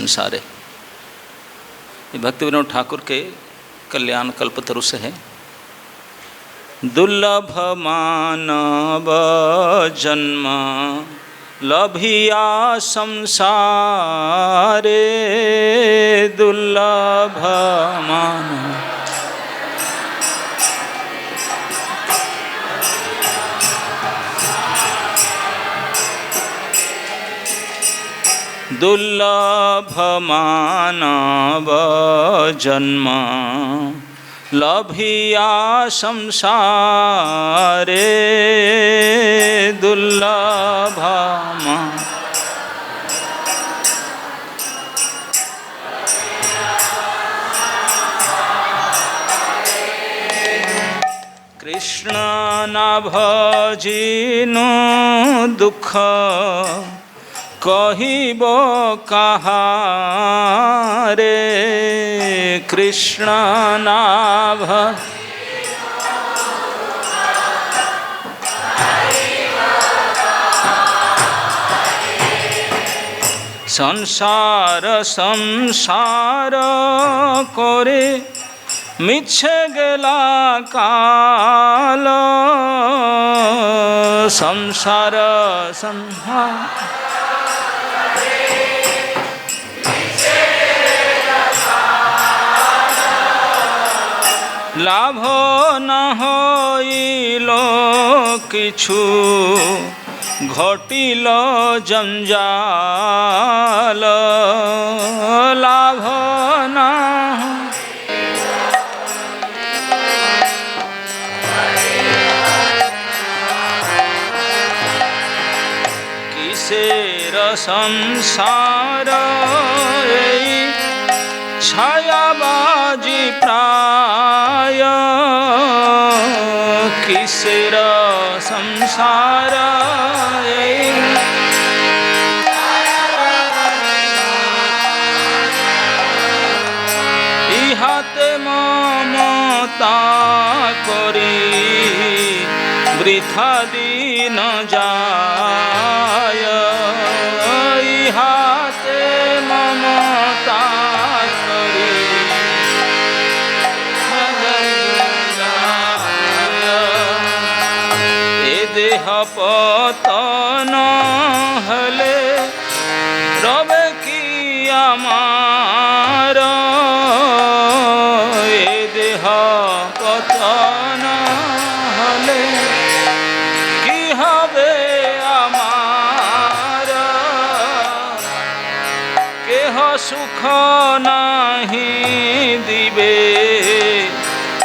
संसारे। ये भक्ति विनोद ठाकुर के कल्याण कल्पतरु से है। दुर्लभ मानव जन्म लभिया संसारे, दुर्लभ मानव दुर्लभ मानव जन्म लभिया संसारे, दुर्लभ कृष्ण न भजिनु दुख कहिब कहारे, कृष्ण नाभ संसार संसार करे मिछे गेला काल, संसार संसार लाभ न हईल किछु घटिल जंजाल, लाभ न किसेर संसार छायाबाजी प्राय, किसेर संसार इहाते ममता करी वृथा दिन जाय, इहाते ममता देह पतन हले रवे की आमार, ए देह पतन हले की हबे आमार, केह सुख नहीं दिबे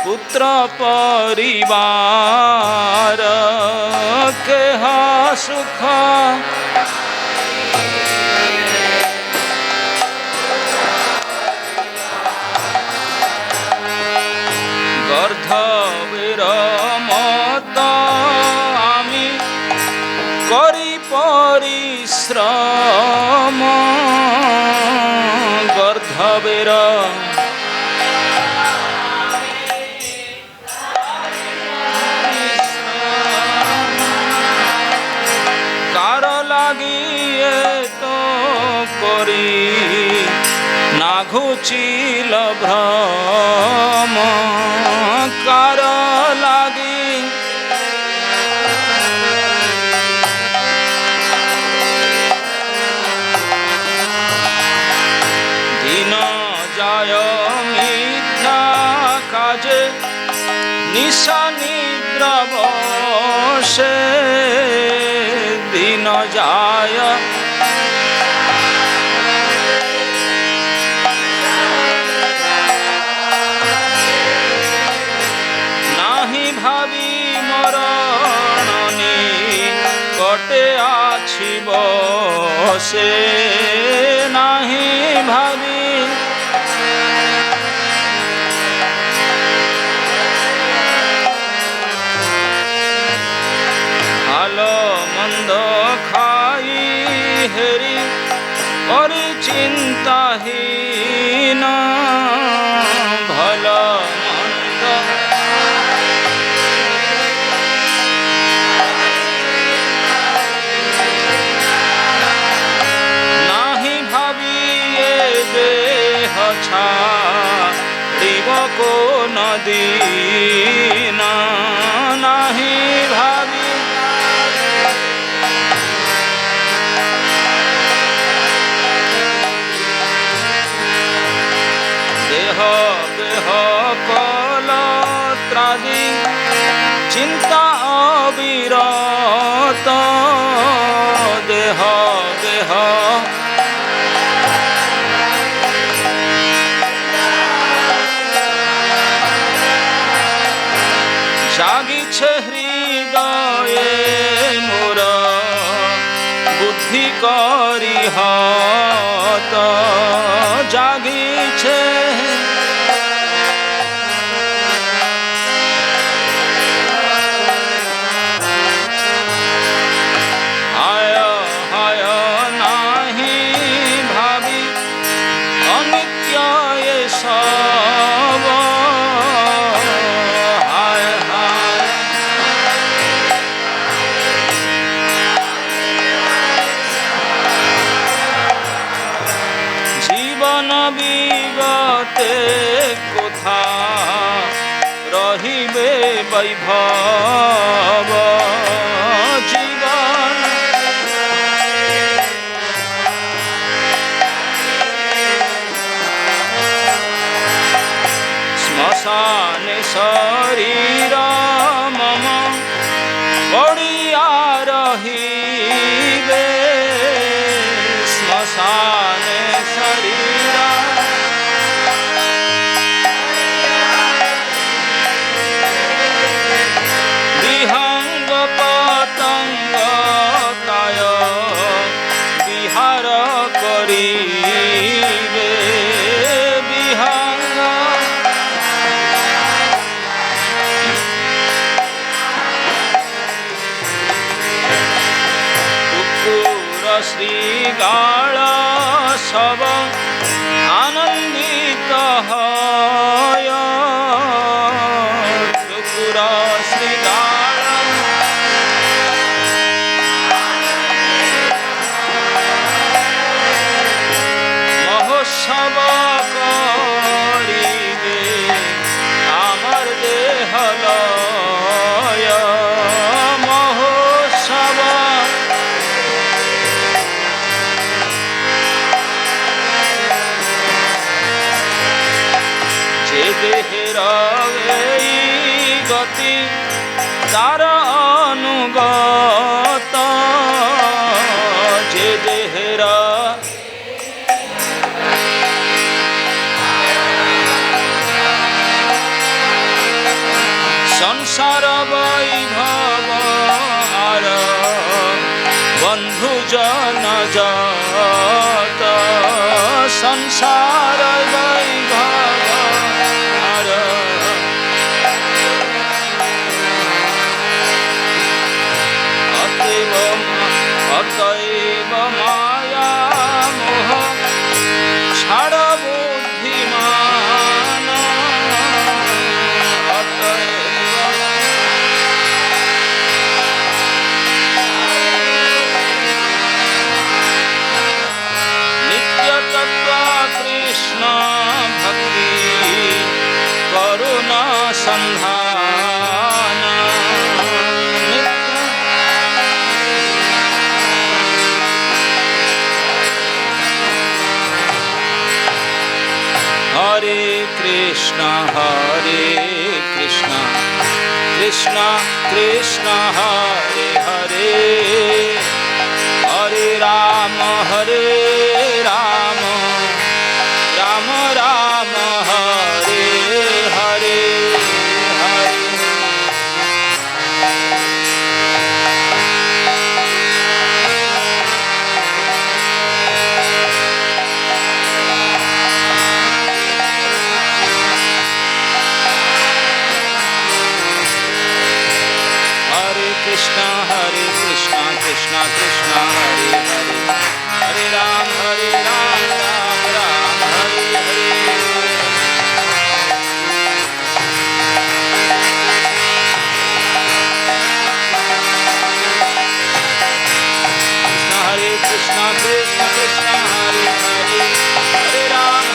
पुत्र परिवार, केह सुख गर्धवेर मत आमी करी परिश्रम, गर्धवेर नाघुचिल भ्रम, कार लागी दिन जाय मिथ्या काजे निशा निद्रा बसे, दिन जाय कटे आछि बसे, नहीं भावी भालो मंद खाई हेरी और चिंताहीन, भलो मंद नहीं भावी छाड़िब को नदीन नाही भावी देह देह कल त्रादी चिंता अविरत देह देह जागिछे हृदये मोर बुद्धि करी हत जागिछे विगते कोथा रहिबे वैभव जीवन श्मशाने शरीर मम पड़िया रहिबे श्मशाने शरीर श्रीगाल सब आनंदित हय टुकुर श्रीगाल महोत्सव करिबे आमर देह लय महोत्सव देहेर गति तार अनुगत जे देहेर संसार वैभव आर बंधु जन जत संसार वैभव अतएव माया मोह छाड़ बुद्धिमान नित्य तत्व कृष्ण भक्ति करुणा संधान हरे कृष्ण कृष्ण कृष्ण हरे हरे हरे राम राम राम हरे हरे कृष्ण कृष्ण कृष्ण हरे हरे हरे राम राम राम हरे हरे कृष्ण हरे कृष्ण कृष्ण कृष्ण हरे हरे हरे राम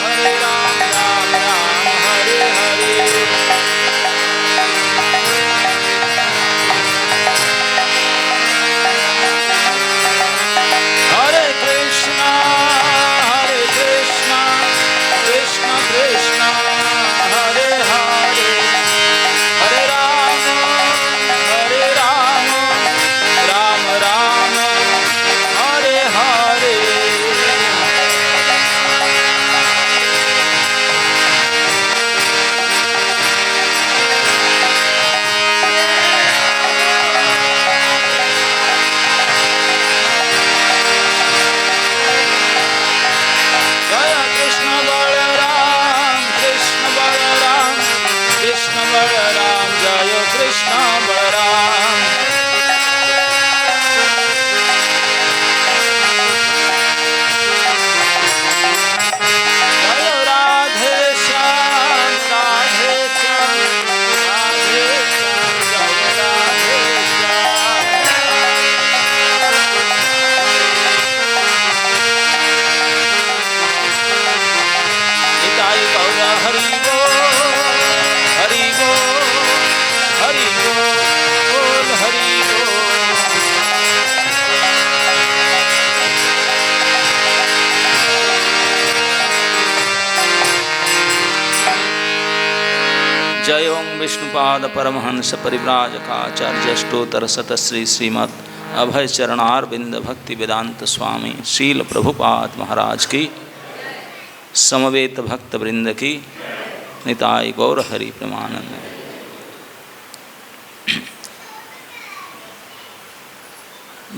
जय ओं विष्णुपाद परमहंस परिव्राजकाचार्य अष्टोत्तर शतश्री श्रीमद् अभय चरणारविंद भक्ति वेदांत स्वामी शील प्रभुपाद महाराज की, समवेत भक्त वृंद की, निताय गौर हरि प्रेमानंद।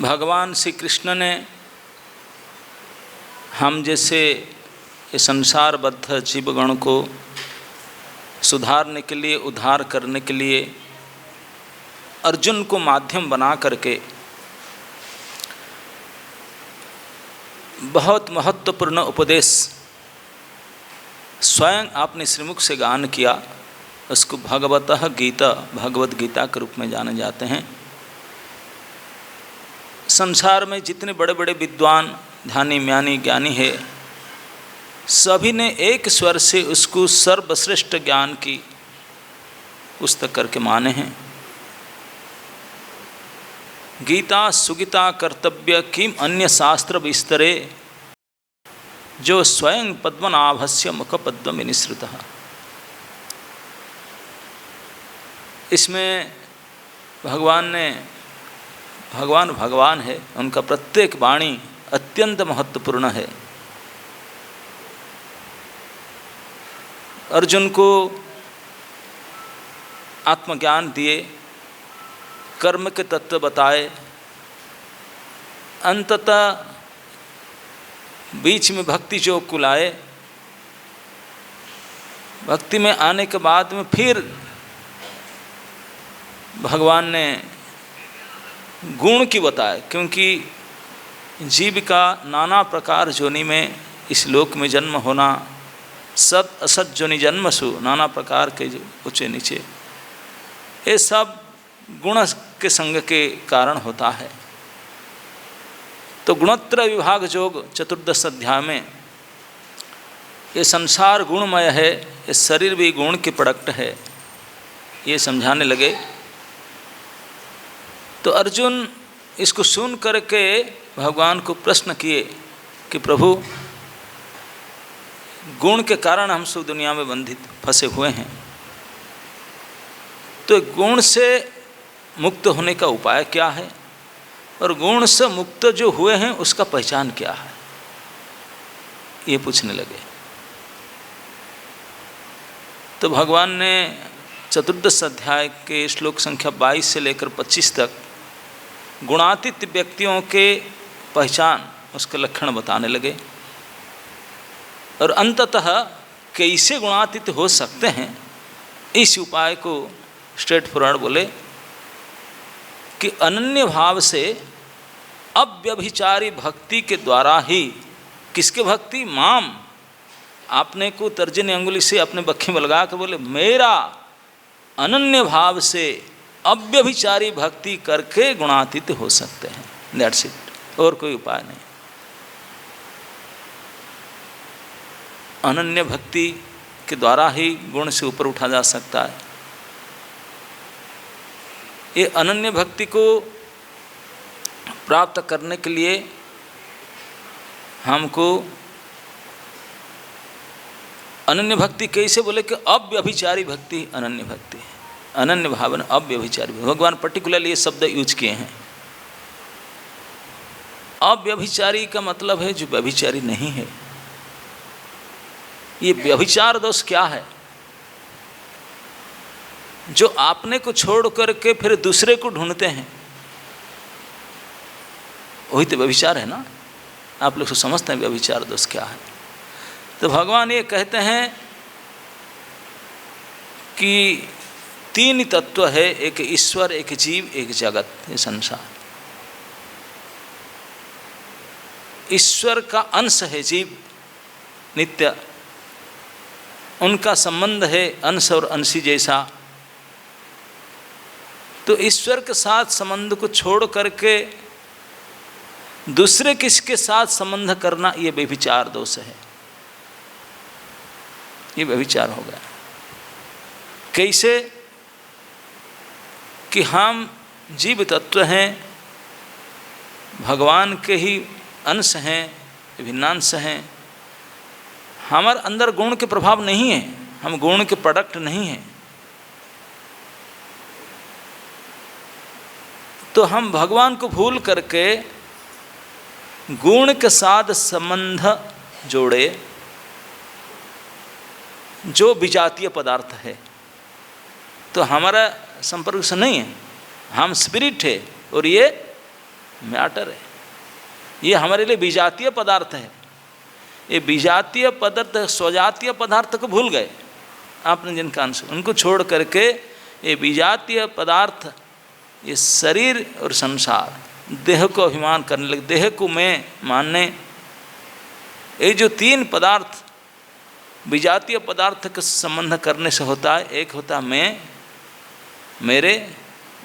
भगवान श्री कृष्ण ने हम जैसे ये संसारबद्ध जीवगण को सुधारने के लिए, उद्धार करने के लिए अर्जुन को माध्यम बना करके बहुत महत्वपूर्ण उपदेश स्वयं आपने श्रीमुख से गान किया। उसको भगवतः गीता, भगवत गीता के रूप में जाने जाते हैं। संसार में जितने बड़े बड़े विद्वान, ध्यानी, म्यानी, ज्ञानी है, सभी ने एक स्वर से उसको सर्वश्रेष्ठ ज्ञान की पुस्तक करके माने हैं। गीता सुगीता कर्तव्य किम अन्य शास्त्र विस्तरे, जो स्वयं पद्मनाभस्य मुखपद्म विनिसृतः। इसमें भगवान है, उनका प्रत्येक वाणी अत्यंत महत्वपूर्ण है। अर्जुन को आत्मज्ञान दिए, कर्म के तत्व बताए, अंततः बीच में भक्ति जो कुलाए, भक्ति में आने के बाद में फिर भगवान ने गुण की बताए, क्योंकि जीव का नाना प्रकार जोनि में इस लोक में जन्म होना, सत असत जोनि जन्मसु, नाना प्रकार के ऊंचे नीचे, ये सब गुण के संग के कारण होता है। तो गुणत्रय विभाग योग चतुर्दश अध्याय में ये संसार गुणमय है, ये शरीर भी गुण के प्रोडक्ट है, ये समझाने लगे। तो अर्जुन इसको सुन करके भगवान को प्रश्न किए कि प्रभु, गुण के कारण हम सब दुनिया में बंधित फंसे हुए हैं, तो गुण से मुक्त होने का उपाय क्या है, और गुण से मुक्त जो हुए हैं उसका पहचान क्या है, ये पूछने लगे। तो भगवान ने चतुर्दश अध्याय के श्लोक संख्या 22 से लेकर 25 तक गुणातीत व्यक्तियों के पहचान, उसके लक्षण बताने लगे, और अंततः कैसे गुणातीत हो सकते हैं इस उपाय को स्ट्रेट फॉरवर्ड बोले कि अनन्य भाव से अव्यभिचारी भक्ति के द्वारा ही, किसके भक्ति? माम। आपने को तर्जनी अंगुली से अपने बक्खी में लगा कर बोले, मेरा अनन्य भाव से अव्यभिचारी भक्ति करके गुणातीत हो सकते हैं। दैट्स इट, और कोई उपाय नहीं। अनन्य भक्ति के द्वारा ही गुण से ऊपर उठा जा सकता है। ये अनन्य भक्ति को प्राप्त करने के लिए हमको अनन्य भक्ति कैसे बोले कि अव्यभिचारी भक्ति अनन्य भक्ति है। अनन्य भावन अव्यभिचारी, भगवान पर्टिकुलरली ये शब्द यूज किए हैं। अव्यभिचारी का मतलब है जो व्यभिचारी नहीं है। ये व्यभिचार दोष क्या है? जो आपने को छोड़ करके फिर दूसरे को ढूंढते हैं, वही तो व्यभिचार है ना। आप लोग तो समझते हैं व्यभिचार दोष क्या है। तो भगवान ये कहते हैं कि तीन तत्व है, एक ईश्वर, एक जीव, एक जगत, ये संसार। ईश्वर का अंश है जीव, नित्य, उनका संबंध है अंश और अंशी जैसा। तो ईश्वर के साथ संबंध को छोड़ करके दूसरे किसके साथ संबंध करना, ये व्यभिचार दोष है, ये व्यभिचार हो गया। कैसे कि हम जीव तत्व हैं, भगवान के ही अंश हैं, भिन्नांश हैं। हमारे अंदर गुण के प्रभाव नहीं है, हम गुण के प्रोडक्ट नहीं हैं। तो हम भगवान को भूल करके गुण के साथ संबंध जोड़े, जो विजातीय पदार्थ है, तो हमारा संपर्क से नहीं है। हम स्पिरिट है और ये मैटर है, ये हमारे लिए विजातीय पदार्थ है। ये विजातीय पदार्थ स्वजातीय पदार्थ को भूल गए आपने जिनका अंश, उनको छोड़ करके ये विजातीय पदार्थ, ये शरीर और संसार, देह को अभिमान करने लगे, देह को मैं मानने। ये जो तीन पदार्थ विजातीय पदार्थ का संबंध करने से होता है, एक होता है मैं, मेरे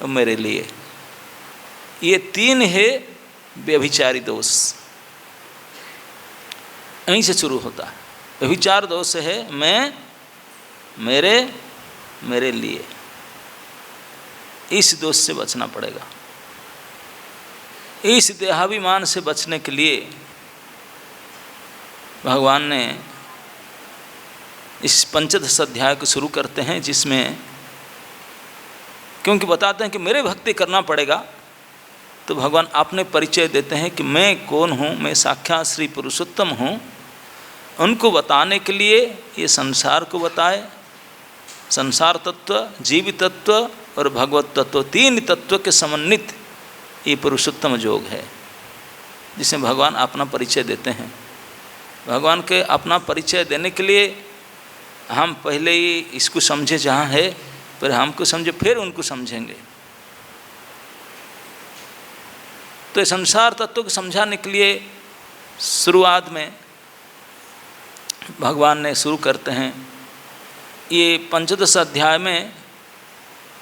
और मेरे लिए। ये तीन है व्यभिचारी दोष, यहीं से शुरू होता है। व्यभिचार दोष है मैं, मेरे, मेरे लिए। इस दोष से बचना पड़ेगा। इस देहाभिमान से बचने के लिए भगवान ने इस पंचदश अध्याय को शुरू करते हैं, जिसमें क्योंकि बताते हैं कि मेरे भक्ति करना पड़ेगा, तो भगवान अपने परिचय देते हैं कि मैं कौन हूँ, मैं साक्षात श्री पुरुषोत्तम हूँ। उनको बताने के लिए ये संसार को बताए, संसार तत्व, जीव तत्व और भगवत तत्व, तीन तत्व के समन्वित ये पुरुषोत्तम योग है, जिसमें भगवान अपना परिचय देते हैं। भगवान के अपना परिचय देने के लिए हम पहले ही इसको समझे जहाँ है, फिर हमको समझे, फिर उनको समझेंगे। तो संसार तत्व को समझाने के लिए शुरुआत में भगवान ने शुरू करते हैं। ये पंचदश अध्याय में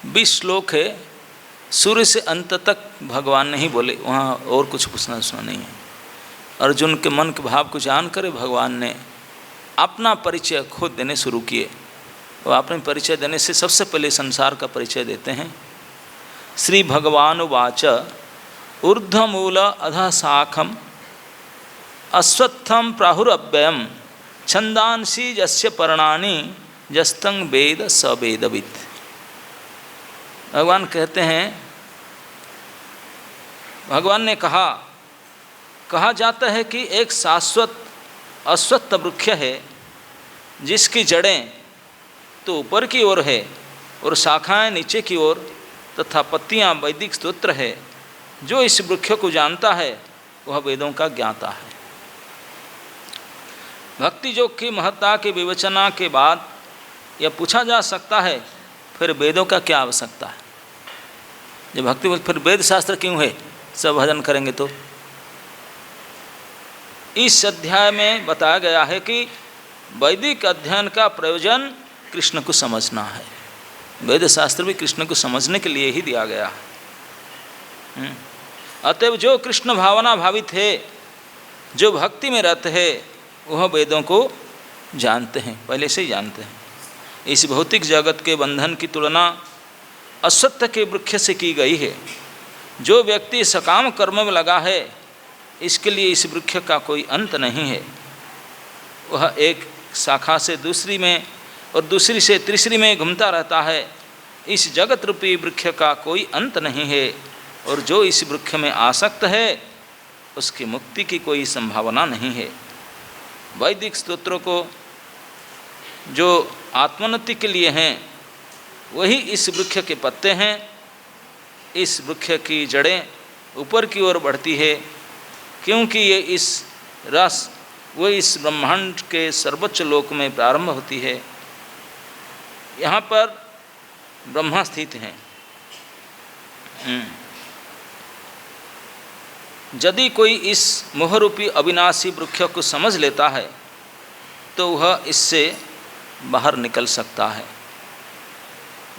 20 श्लोक है, सूर्य से अंत तक भगवान ने ही बोले, वहाँ और कुछ पूछना सुना नहीं है। अर्जुन के मन के भाव को जान कर भगवान ने अपना परिचय खुद देने शुरू किए। वो अपने परिचय देने से सबसे पहले संसार का परिचय देते हैं। श्री भगवान वाच ऊर्ध्वमूल अधः शाखम अश्वत्थम प्राहुरव्ययम छंदांसी यस्य पर्णानि यस्तंग वेद स वेदवित्। भगवान कहते हैं, भगवान ने कहा जाता है कि एक शाश्वत अश्वत्थ वृक्ष है, जिसकी जड़ें तो ऊपर की ओर है और शाखाएं नीचे की ओर तथा पत्तियां वैदिक स्तोत्र है। जो इस वृक्ष को जानता है वह वेदों का ज्ञाता है। भक्ति योग की महत्ता के विवेचना के बाद यह पूछा जा सकता है, फिर वेदों का क्या आवश्यकता है? जब भक्ति फिर वेद शास्त्र क्यों है? सब भजन करेंगे तो। इस अध्याय में बताया गया है कि वैदिक अध्ययन का प्रयोजन कृष्ण को समझना है। वेद शास्त्र भी कृष्ण को समझने के लिए ही दिया गया है। अतएव जो कृष्ण भावना भावित है, जो भक्ति में रहते हैं, वह वेदों को जानते हैं, पहले से ही जानते हैं। इस भौतिक जगत के बंधन की तुलना अश्वत्थ के वृक्ष से की गई है। जो व्यक्ति सकाम कर्म में लगा है, इसके लिए इस वृक्ष का कोई अंत नहीं है। वह एक शाखा से दूसरी में और दूसरी से तीसरी में घूमता रहता है। इस जगत रूपी वृक्ष का कोई अंत नहीं है, और जो इस वृक्ष में आसक्त है, उसकी मुक्ति की कोई संभावना नहीं है। वैदिक स्तोत्रों को जो आत्मोन्नति के लिए हैं, वही इस वृक्ष के पत्ते हैं। इस वृक्ष की जड़ें ऊपर की ओर बढ़ती है, क्योंकि ये इस रस वो इस ब्रह्मांड के सर्वोच्च लोक में प्रारंभ होती है। यहाँ पर ब्रह्मा स्थित हैं। यदि कोई इस मोहरूपी अविनाशी वृक्ष को समझ लेता है, तो वह इससे बाहर निकल सकता है।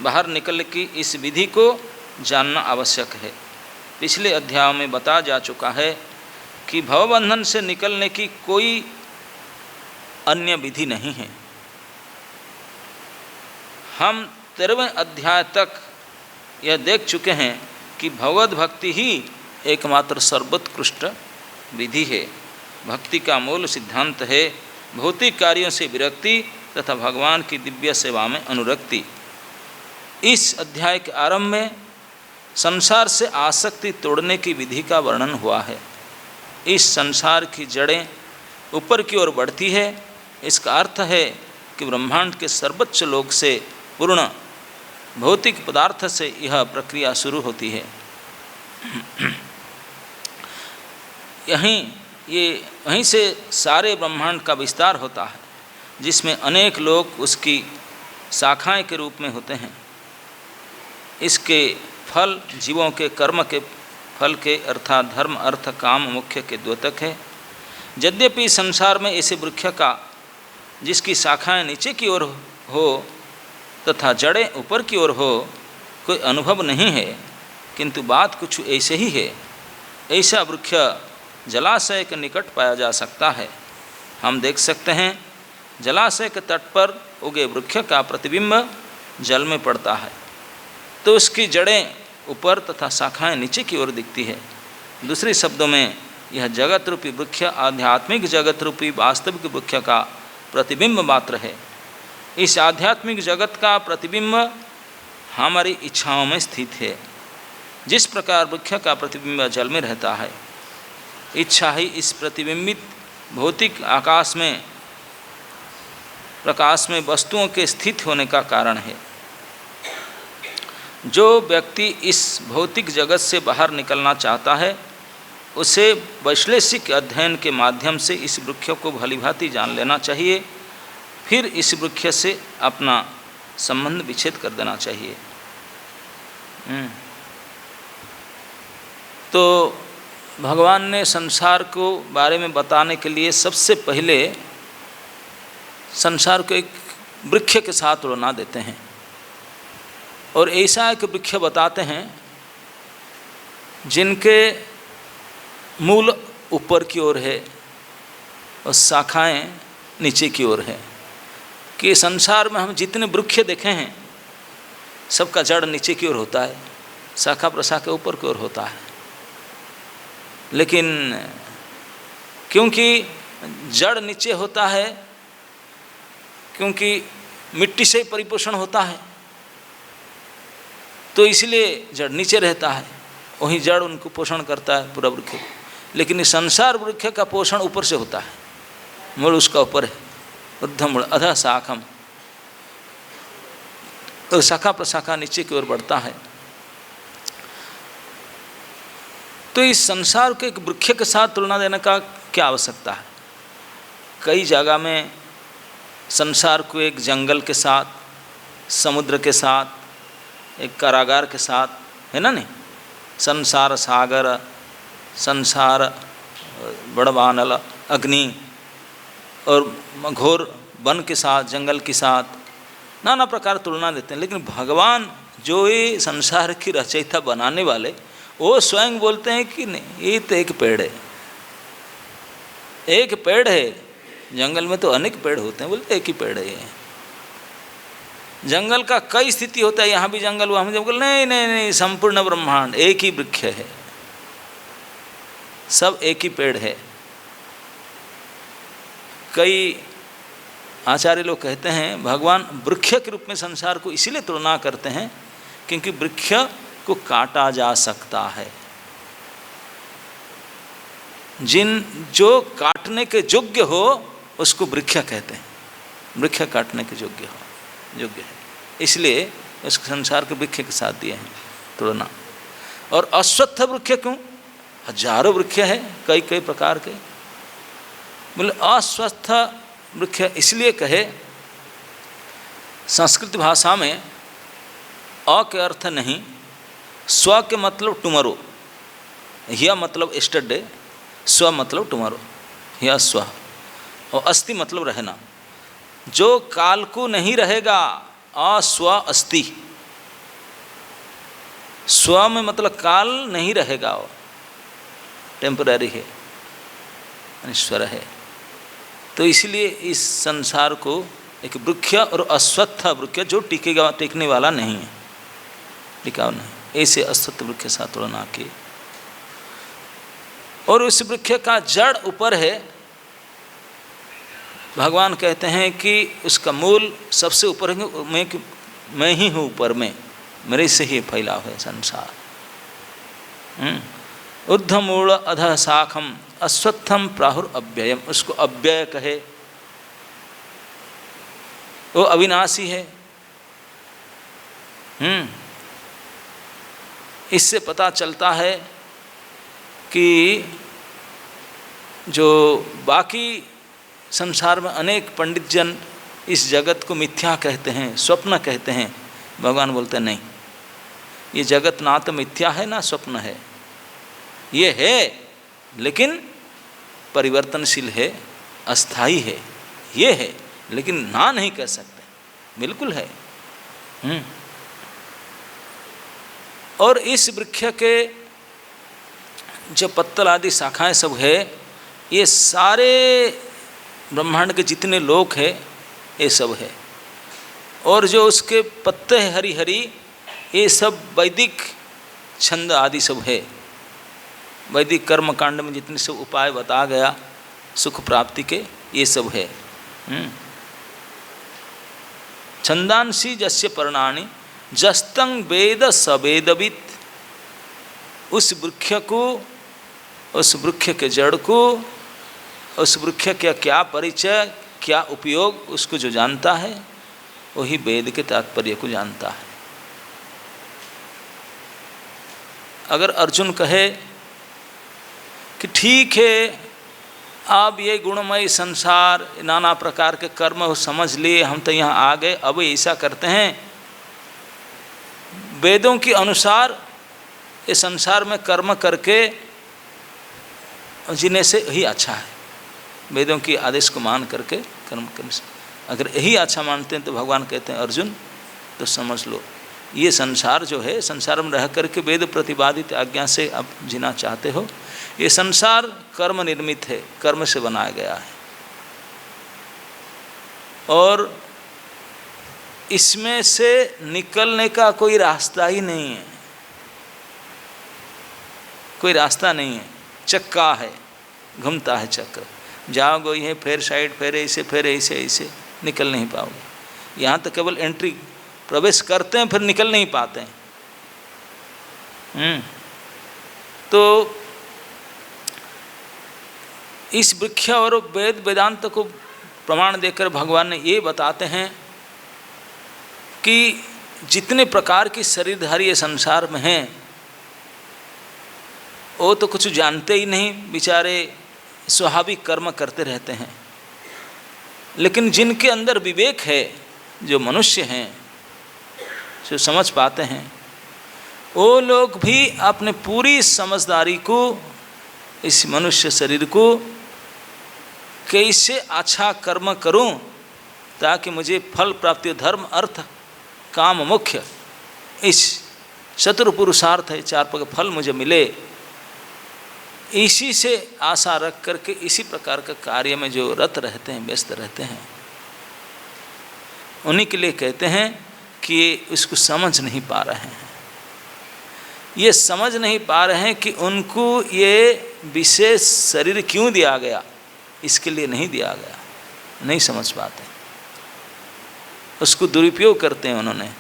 बाहर निकलने की इस विधि को जानना आवश्यक है। पिछले अध्याय में बताया जा चुका है कि भवबंधन से निकलने की कोई अन्य विधि नहीं है। हम 13वें अध्याय तक यह देख चुके हैं कि भगवद भक्ति ही एकमात्र सर्वोत्कृष्ट विधि है। भक्ति का मूल सिद्धांत है भौतिक कार्यों से विरक्ति तथा भगवान की दिव्य सेवा में अनुरक्ति। इस अध्याय के आरंभ में संसार से आसक्ति तोड़ने की विधि का वर्णन हुआ है। इस संसार की जड़ें ऊपर की ओर बढ़ती है। इसका अर्थ है कि ब्रह्मांड के सर्वोच्च लोक से पूर्ण भौतिक पदार्थ से यह प्रक्रिया शुरू होती है। वहीं से सारे ब्रह्मांड का विस्तार होता है, जिसमें अनेक लोक उसकी शाखाएं के रूप में होते हैं। इसके फल जीवों के कर्म के फल के अर्थात धर्म अर्थ काम मुख्य के द्योतक है। यद्यपि संसार में ऐसे वृक्ष का जिसकी शाखाएं नीचे की ओर हो तथा जड़ें ऊपर की ओर हो कोई अनुभव नहीं है, किंतु बात कुछ ऐसे ही है। ऐसा वृक्ष जलाशय के निकट पाया जा सकता है। हम देख सकते हैं जलाशय के तट पर उगे वृक्ष का प्रतिबिंब जल में पड़ता है, तो उसकी जड़ें ऊपर तथा शाखाएं नीचे की ओर दिखती है। दूसरे शब्दों में यह जगत रूपी वृक्ष आध्यात्मिक जगत रूपी वास्तविक वृक्ष का प्रतिबिंब मात्र है। इस आध्यात्मिक जगत का प्रतिबिंब हमारी इच्छाओं में स्थित है। जिस प्रकार वृक्ष का प्रतिबिंब जल में रहता है, इच्छा ही इस प्रतिबिंबित भौतिक प्रकाश में वस्तुओं के स्थित होने का कारण है। जो व्यक्ति इस भौतिक जगत से बाहर निकलना चाहता है, उसे वैश्लेषिक अध्ययन के माध्यम से इस वृक्ष को भलीभांति जान लेना चाहिए। फिर इस वृक्ष से अपना संबंध विच्छेद कर देना चाहिए। तो भगवान ने संसार को बारे में बताने के लिए सबसे पहले संसार को एक वृक्ष के साथ तुलना देते हैं, और ऐसा एक वृक्ष बताते हैं जिनके मूल ऊपर की ओर है और शाखाएं नीचे की ओर है। कि संसार में हम जितने वृक्ष देखे हैं सबका जड़ नीचे की ओर होता है, शाखा प्रशाखा ऊपर की ओर होता है। लेकिन क्योंकि जड़ नीचे होता है, क्योंकि मिट्टी से परिपोषण होता है, तो इसलिए जड़ नीचे रहता है, वहीं जड़ उनको पोषण करता है पूरा वृक्ष। लेकिन इस संसार वृक्ष का पोषण ऊपर से होता है, मूल उसका ऊपर है, ऊर्ध्वमूल अधः शाखम, और शाखा प्रशाखा नीचे की ओर बढ़ता है। तो इस संसार को एक वृक्ष के साथ तुलना देने का क्या आवश्यकता है? कई जगह में संसार को एक जंगल के साथ, समुद्र के साथ, एक कारागार के साथ, है ना नहीं, संसार सागर, संसार बड़वानल अग्नि और घोर वन के साथ, जंगल के साथ नाना प्रकार तुलना देते हैं। लेकिन भगवान जो ये संसार की रचयिता बनाने वाले, वो स्वयं बोलते हैं कि नहीं, ये तो एक पेड़ है, एक पेड़ है। जंगल में तो अनेक पेड़ होते हैं, बोलते एक ही पेड़ है ये। जंगल का कई स्थिति होता है, यहाँ भी जंगल, वहाँ भी जंगल, नहीं नहीं नहीं, संपूर्ण ब्रह्मांड एक ही वृक्ष है, सब एक ही पेड़ है। कई आचार्य लोग कहते हैं भगवान वृक्ष के रूप में संसार को इसीलिए तुलना करते हैं क्योंकि वृक्ष को काटा जा सकता है। जो काटने के योग्य हो उसको वृक्ष कहते हैं, वृक्ष काटने के योग्य है, इसलिए उस संसार के वृक्ष के साथ दिए हैं तुलना। और अश्वत्थ वृक्ष क्यों? हजारों वृक्ष है, कई कई प्रकार के। बोले अस्वस्थ वृक्ष इसलिए कहे, संस्कृत भाषा में अ के अर्थ नहीं, स्व के मतलब टुमारो, यह मतलब एस्टरडे, स्व मतलब टुमारो, यह स्व, और अस्ति मतलब रहना। जो काल को नहीं रहेगा, अस्व अस्ति, स्व में मतलब काल नहीं रहेगा, वो टेम्पररी है, ईश्वर है। तो इसलिए इस संसार को एक वृक्ष और अश्वत्थ वृक्ष जो टिकने वाला नहीं है, टिकाऊ नहीं, ऐसे अश्वत्थ वृक्ष साथ तुलना की। और उस वृक्ष का जड़ ऊपर है। भगवान कहते हैं कि उसका मूल सबसे ऊपर है, मैं ही हूँ ऊपर में, मेरे से ही फैला है संसार, ऊर्ध्वमूल अधः शाखम अश्वत्थम प्राहुर अव्ययम, उसको अव्यय कहे, वो अविनाशी है। इससे पता चलता है कि जो बाकी संसार में अनेक पंडित जन इस जगत को मिथ्या कहते हैं, स्वप्न कहते हैं, भगवान बोलते हैं नहीं, ये जगत ना तो मिथ्या है ना स्वप्न है, ये है लेकिन परिवर्तनशील है, अस्थाई है, ये है लेकिन ना नहीं कह सकते, बिल्कुल है। और इस वृक्ष के जो पत्तल आदि शाखाएं सब है, ये सारे ब्रह्मांड के जितने लोक है ये सब है। और जो उसके पत्ते हैं हरी हरी, ये सब वैदिक छंद आदि सब है। वैदिक कर्म कांड में जितने सब उपाय बता गया सुख प्राप्ति के, ये सब है। छंदांसी जस्य पर्णानि जस्तंग वेद सवेदवित, उस वृक्ष को, उस वृक्ष के जड़ को, उस वृक्ष का क्या परिचय, क्या उपयोग, उसको जो जानता है वही वेद के तात्पर्य को जानता है। अगर अर्जुन कहे कि ठीक है अब ये गुणमय संसार, नाना प्रकार के कर्म समझ लिए, हम तो यहाँ आ गए, अब ऐसा करते हैं वेदों के अनुसार ये संसार में कर्म करके जीने से यही अच्छा है, वेदों की आदेश को मान करके कर्म करने से अगर यही अच्छा मानते हैं तो भगवान कहते हैं अर्जुन तो समझ लो ये संसार जो है, संसार में रह करके वेद प्रतिपादित आज्ञा से आप जीना चाहते हो, ये संसार कर्म निर्मित है, कर्म से बनाया गया है और इसमें से निकलने का कोई रास्ता ही नहीं है, कोई रास्ता नहीं है, चक्का है, घूमता है चक्र, जाओगे यहीं फिर साइड फिर ऐसे ऐसे निकल नहीं पाओगे। यहाँ तो केवल एंट्री प्रवेश करते हैं फिर निकल नहीं पाते हैं। तो इस वृक्ष और वेद वेदांत को प्रमाण देकर भगवान ने ये बताते हैं कि जितने प्रकार की शरीरधारी ये संसार में हैं वो तो कुछ जानते ही नहीं, बेचारे स्वाभाविक कर्म करते रहते हैं। लेकिन जिनके अंदर विवेक है, जो मनुष्य हैं, जो समझ पाते हैं, वो लोग भी अपने पूरी समझदारी को इस मनुष्य शरीर को कैसे अच्छा कर्म करूं ताकि मुझे फल प्राप्ति, धर्म अर्थ काम मुख्य, इस चतुर पुरुषार्थ है, चार पग फल मुझे मिले, इसी से आशा रख करके इसी प्रकार का कार्य में जो रत रहते हैं, व्यस्त रहते हैं, उन्हीं के लिए कहते हैं कि ये उसको समझ नहीं पा रहे हैं। ये समझ नहीं पा रहे हैं कि उनको ये विशेष शरीर क्यों दिया गया, इसके लिए नहीं दिया गया, नहीं समझ पाते, उसको दुरुपयोग करते हैं उन्होंने।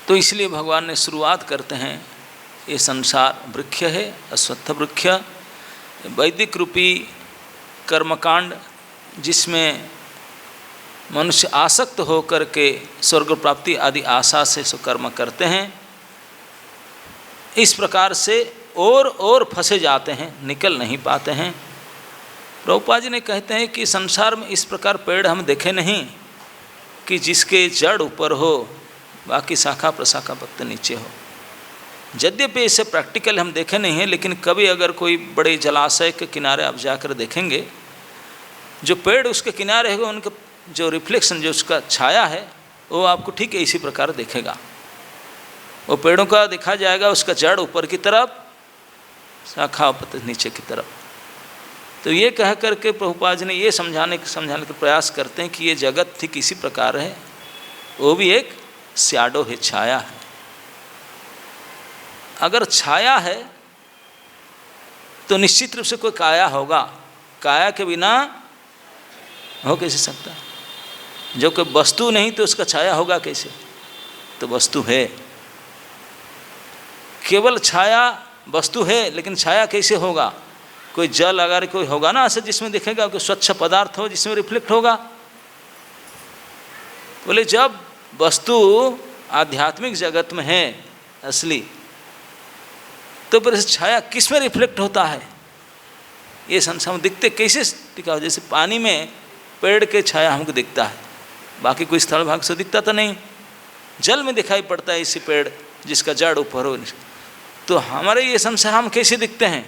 तो इसलिए भगवान ने शुरुआत करते हैं, ये संसार वृक्ष है, अश्वत्थ वृक्ष, वैदिक रूपी कर्मकांड जिसमें मनुष्य आसक्त होकर के स्वर्ग प्राप्ति आदि आशा से कर्म करते हैं, इस प्रकार से और फंसे जाते हैं, निकल नहीं पाते हैं। प्रभुपाद जी ने कहते हैं कि संसार में इस प्रकार पेड़ हम देखे नहीं कि जिसके जड़ ऊपर हो, बाकी शाखा प्रशाखा पत्ते नीचे हो। यद्यपि इसे प्रैक्टिकल हम देखे नहीं हैं, लेकिन कभी अगर कोई बड़े जलाशय के किनारे आप जाकर देखेंगे, जो पेड़ उसके किनारे है उनका जो रिफ्लेक्शन, जो उसका छाया है, वो आपको ठीक इसी प्रकार दिखेगा। वो पेड़ों का दिखा जाएगा, उसका जड़ ऊपर की तरफ, शाखा पत्ते नीचे की तरफ। तो ये कह करके प्रभुपाद जी ने ये समझाने का प्रयास करते हैं कि ये जगत ठीक इसी प्रकार है, वो भी एक शैडो है, छाया है। अगर छाया है तो निश्चित रूप से कोई काया होगा, काया के बिना हो कैसे सकता है? जो कोई वस्तु नहीं तो उसका छाया होगा कैसे? तो वस्तु है, केवल छाया वस्तु है, लेकिन छाया कैसे होगा? कोई जल अगर कोई होगा ना ऐसे जिसमें दिखेगा, कोई स्वच्छ पदार्थ हो जिसमें रिफ्लेक्ट होगा। बोले जब वस्तु आध्यात्मिक जगत में है असली, तो फिर छाया किस में रिफ्लेक्ट होता है? ये संसार में दिखते कैसे टिका? जैसे पानी में पेड़ के छाया हमको दिखता है, बाकी कोई स्थल भाग से दिखता तो नहीं। जल में दिखाई पड़ता है इसी पेड़ जिसका जड़ ऊपर हो। तो हमारे ये संसार हम कैसे दिखते हैं?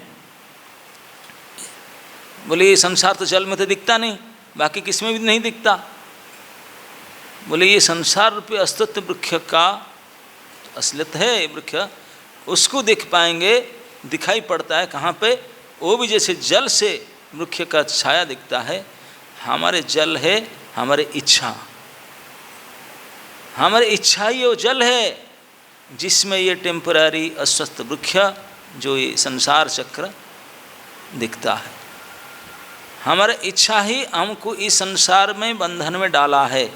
बोले ये संसार तो जल में तो दिखता नहीं, बाकी किस में भी नहीं दिखता। बोले ये संसार रूपी अस्तित्व वृक्ष का असलियत है, ये वृक्ष उसको देख पाएंगे, दिखाई पड़ता है कहाँ पे? वो भी जैसे जल से वृक्ष का छाया दिखता है, हमारे जल है हमारे इच्छा, हमारी इच्छा ही वो जल है जिसमें ये टेम्पररी अस्वस्थ वृक्ष जो ये संसार चक्र दिखता है। हमारी इच्छा ही हमको इस संसार में बंधन में डाला है,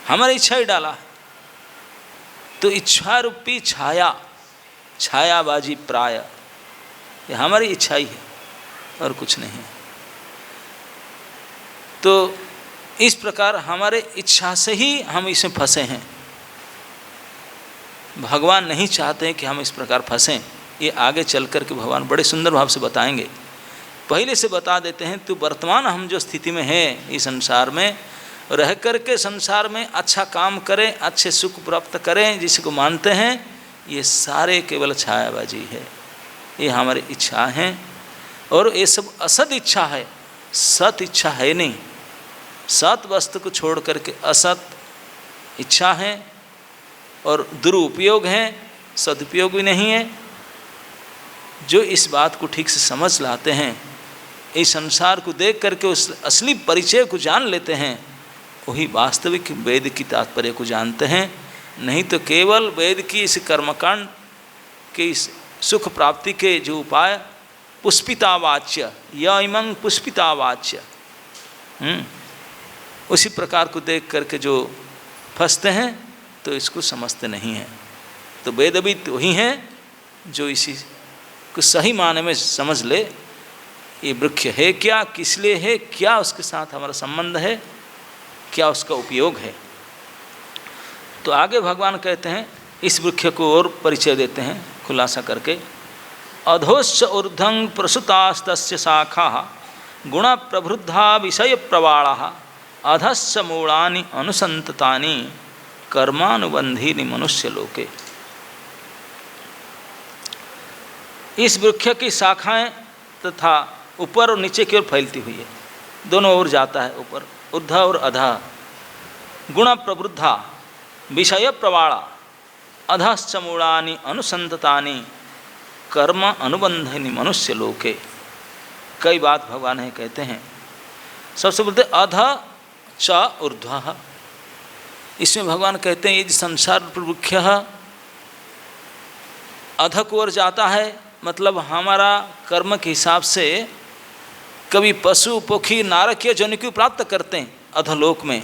हमारी इच्छा ही डाला है। तो इच्छा रूपी छाया, छायाबाजी प्राय, ये हमारी इच्छा ही है और कुछ नहीं है। तो इस प्रकार हमारे इच्छा से ही हम इसमें फंसे हैं। भगवान नहीं चाहते हैं कि हम इस प्रकार फंसें। ये आगे चल कर के भगवान बड़े सुंदर भाव से बताएंगे। पहले से बता देते हैं, तो वर्तमान हम जो स्थिति में हैं इस संसार में रह कर के संसार में अच्छा काम करें, अच्छे सुख प्राप्त करें, जिसको मानते हैं, ये सारे केवल छायाबाजी है। ये हमारी इच्छा हैं और ये सब असत इच्छा है, सत इच्छा है नहीं। सत वस्तु को छोड़ करके असत इच्छा है और दुरुपयोग हैं, सदुपयोग भी नहीं है। जो इस बात को ठीक से समझ लाते हैं, इस संसार को देख करके उस असली परिचय को जान लेते हैं, वही वास्तविक वेद की तात्पर्य को जानते हैं। नहीं तो केवल वेद की इस कर्मकांड के इस सुख प्राप्ति के जो उपाय पुष्पितावाच्य या इमं पुष्पितावाच्य, उसी प्रकार को देख करके जो फंसते हैं तो इसको समझते नहीं हैं। तो वेदविद वही हैं जो इसी को सही माने में समझ ले, ये वृक्ष है क्या, किस लिए है, क्या उसके साथ हमारा संबंध है, क्या उसका उपयोग है। तो आगे भगवान कहते हैं, इस वृक्ष को और परिचय देते हैं खुलासा करके। अधोश्च ऊर्ध्वं प्रसुतास्तस्य शाखा गुण प्रवृद्धा विषय प्रवाला अधश्च मूलानि अनुसंततानि कर्मानुबंधीनि मनुष्य लोके। इस वृक्ष की शाखाएं तथा ऊपर और नीचे की ओर फैलती हुई है, दोनों ओर जाता है, ऊपर ऊर्ध्व और अधा। गुण प्रवृद्धा विषय प्रवाला अधश्च मूलानि अनुसंततानि कर्म अनुबंधीनि मनुष्य लोके। कई बात भगवान है कहते हैं। सबसे बोलते अध च ऊर्ध्व, इसमें भगवान कहते हैं ये संसार वृक्ष अध को ओर जाता है, मतलब हमारा कर्म के हिसाब से कभी पशु पक्षी नारकीय जोनि को प्राप्त करते हैं अधलोक में,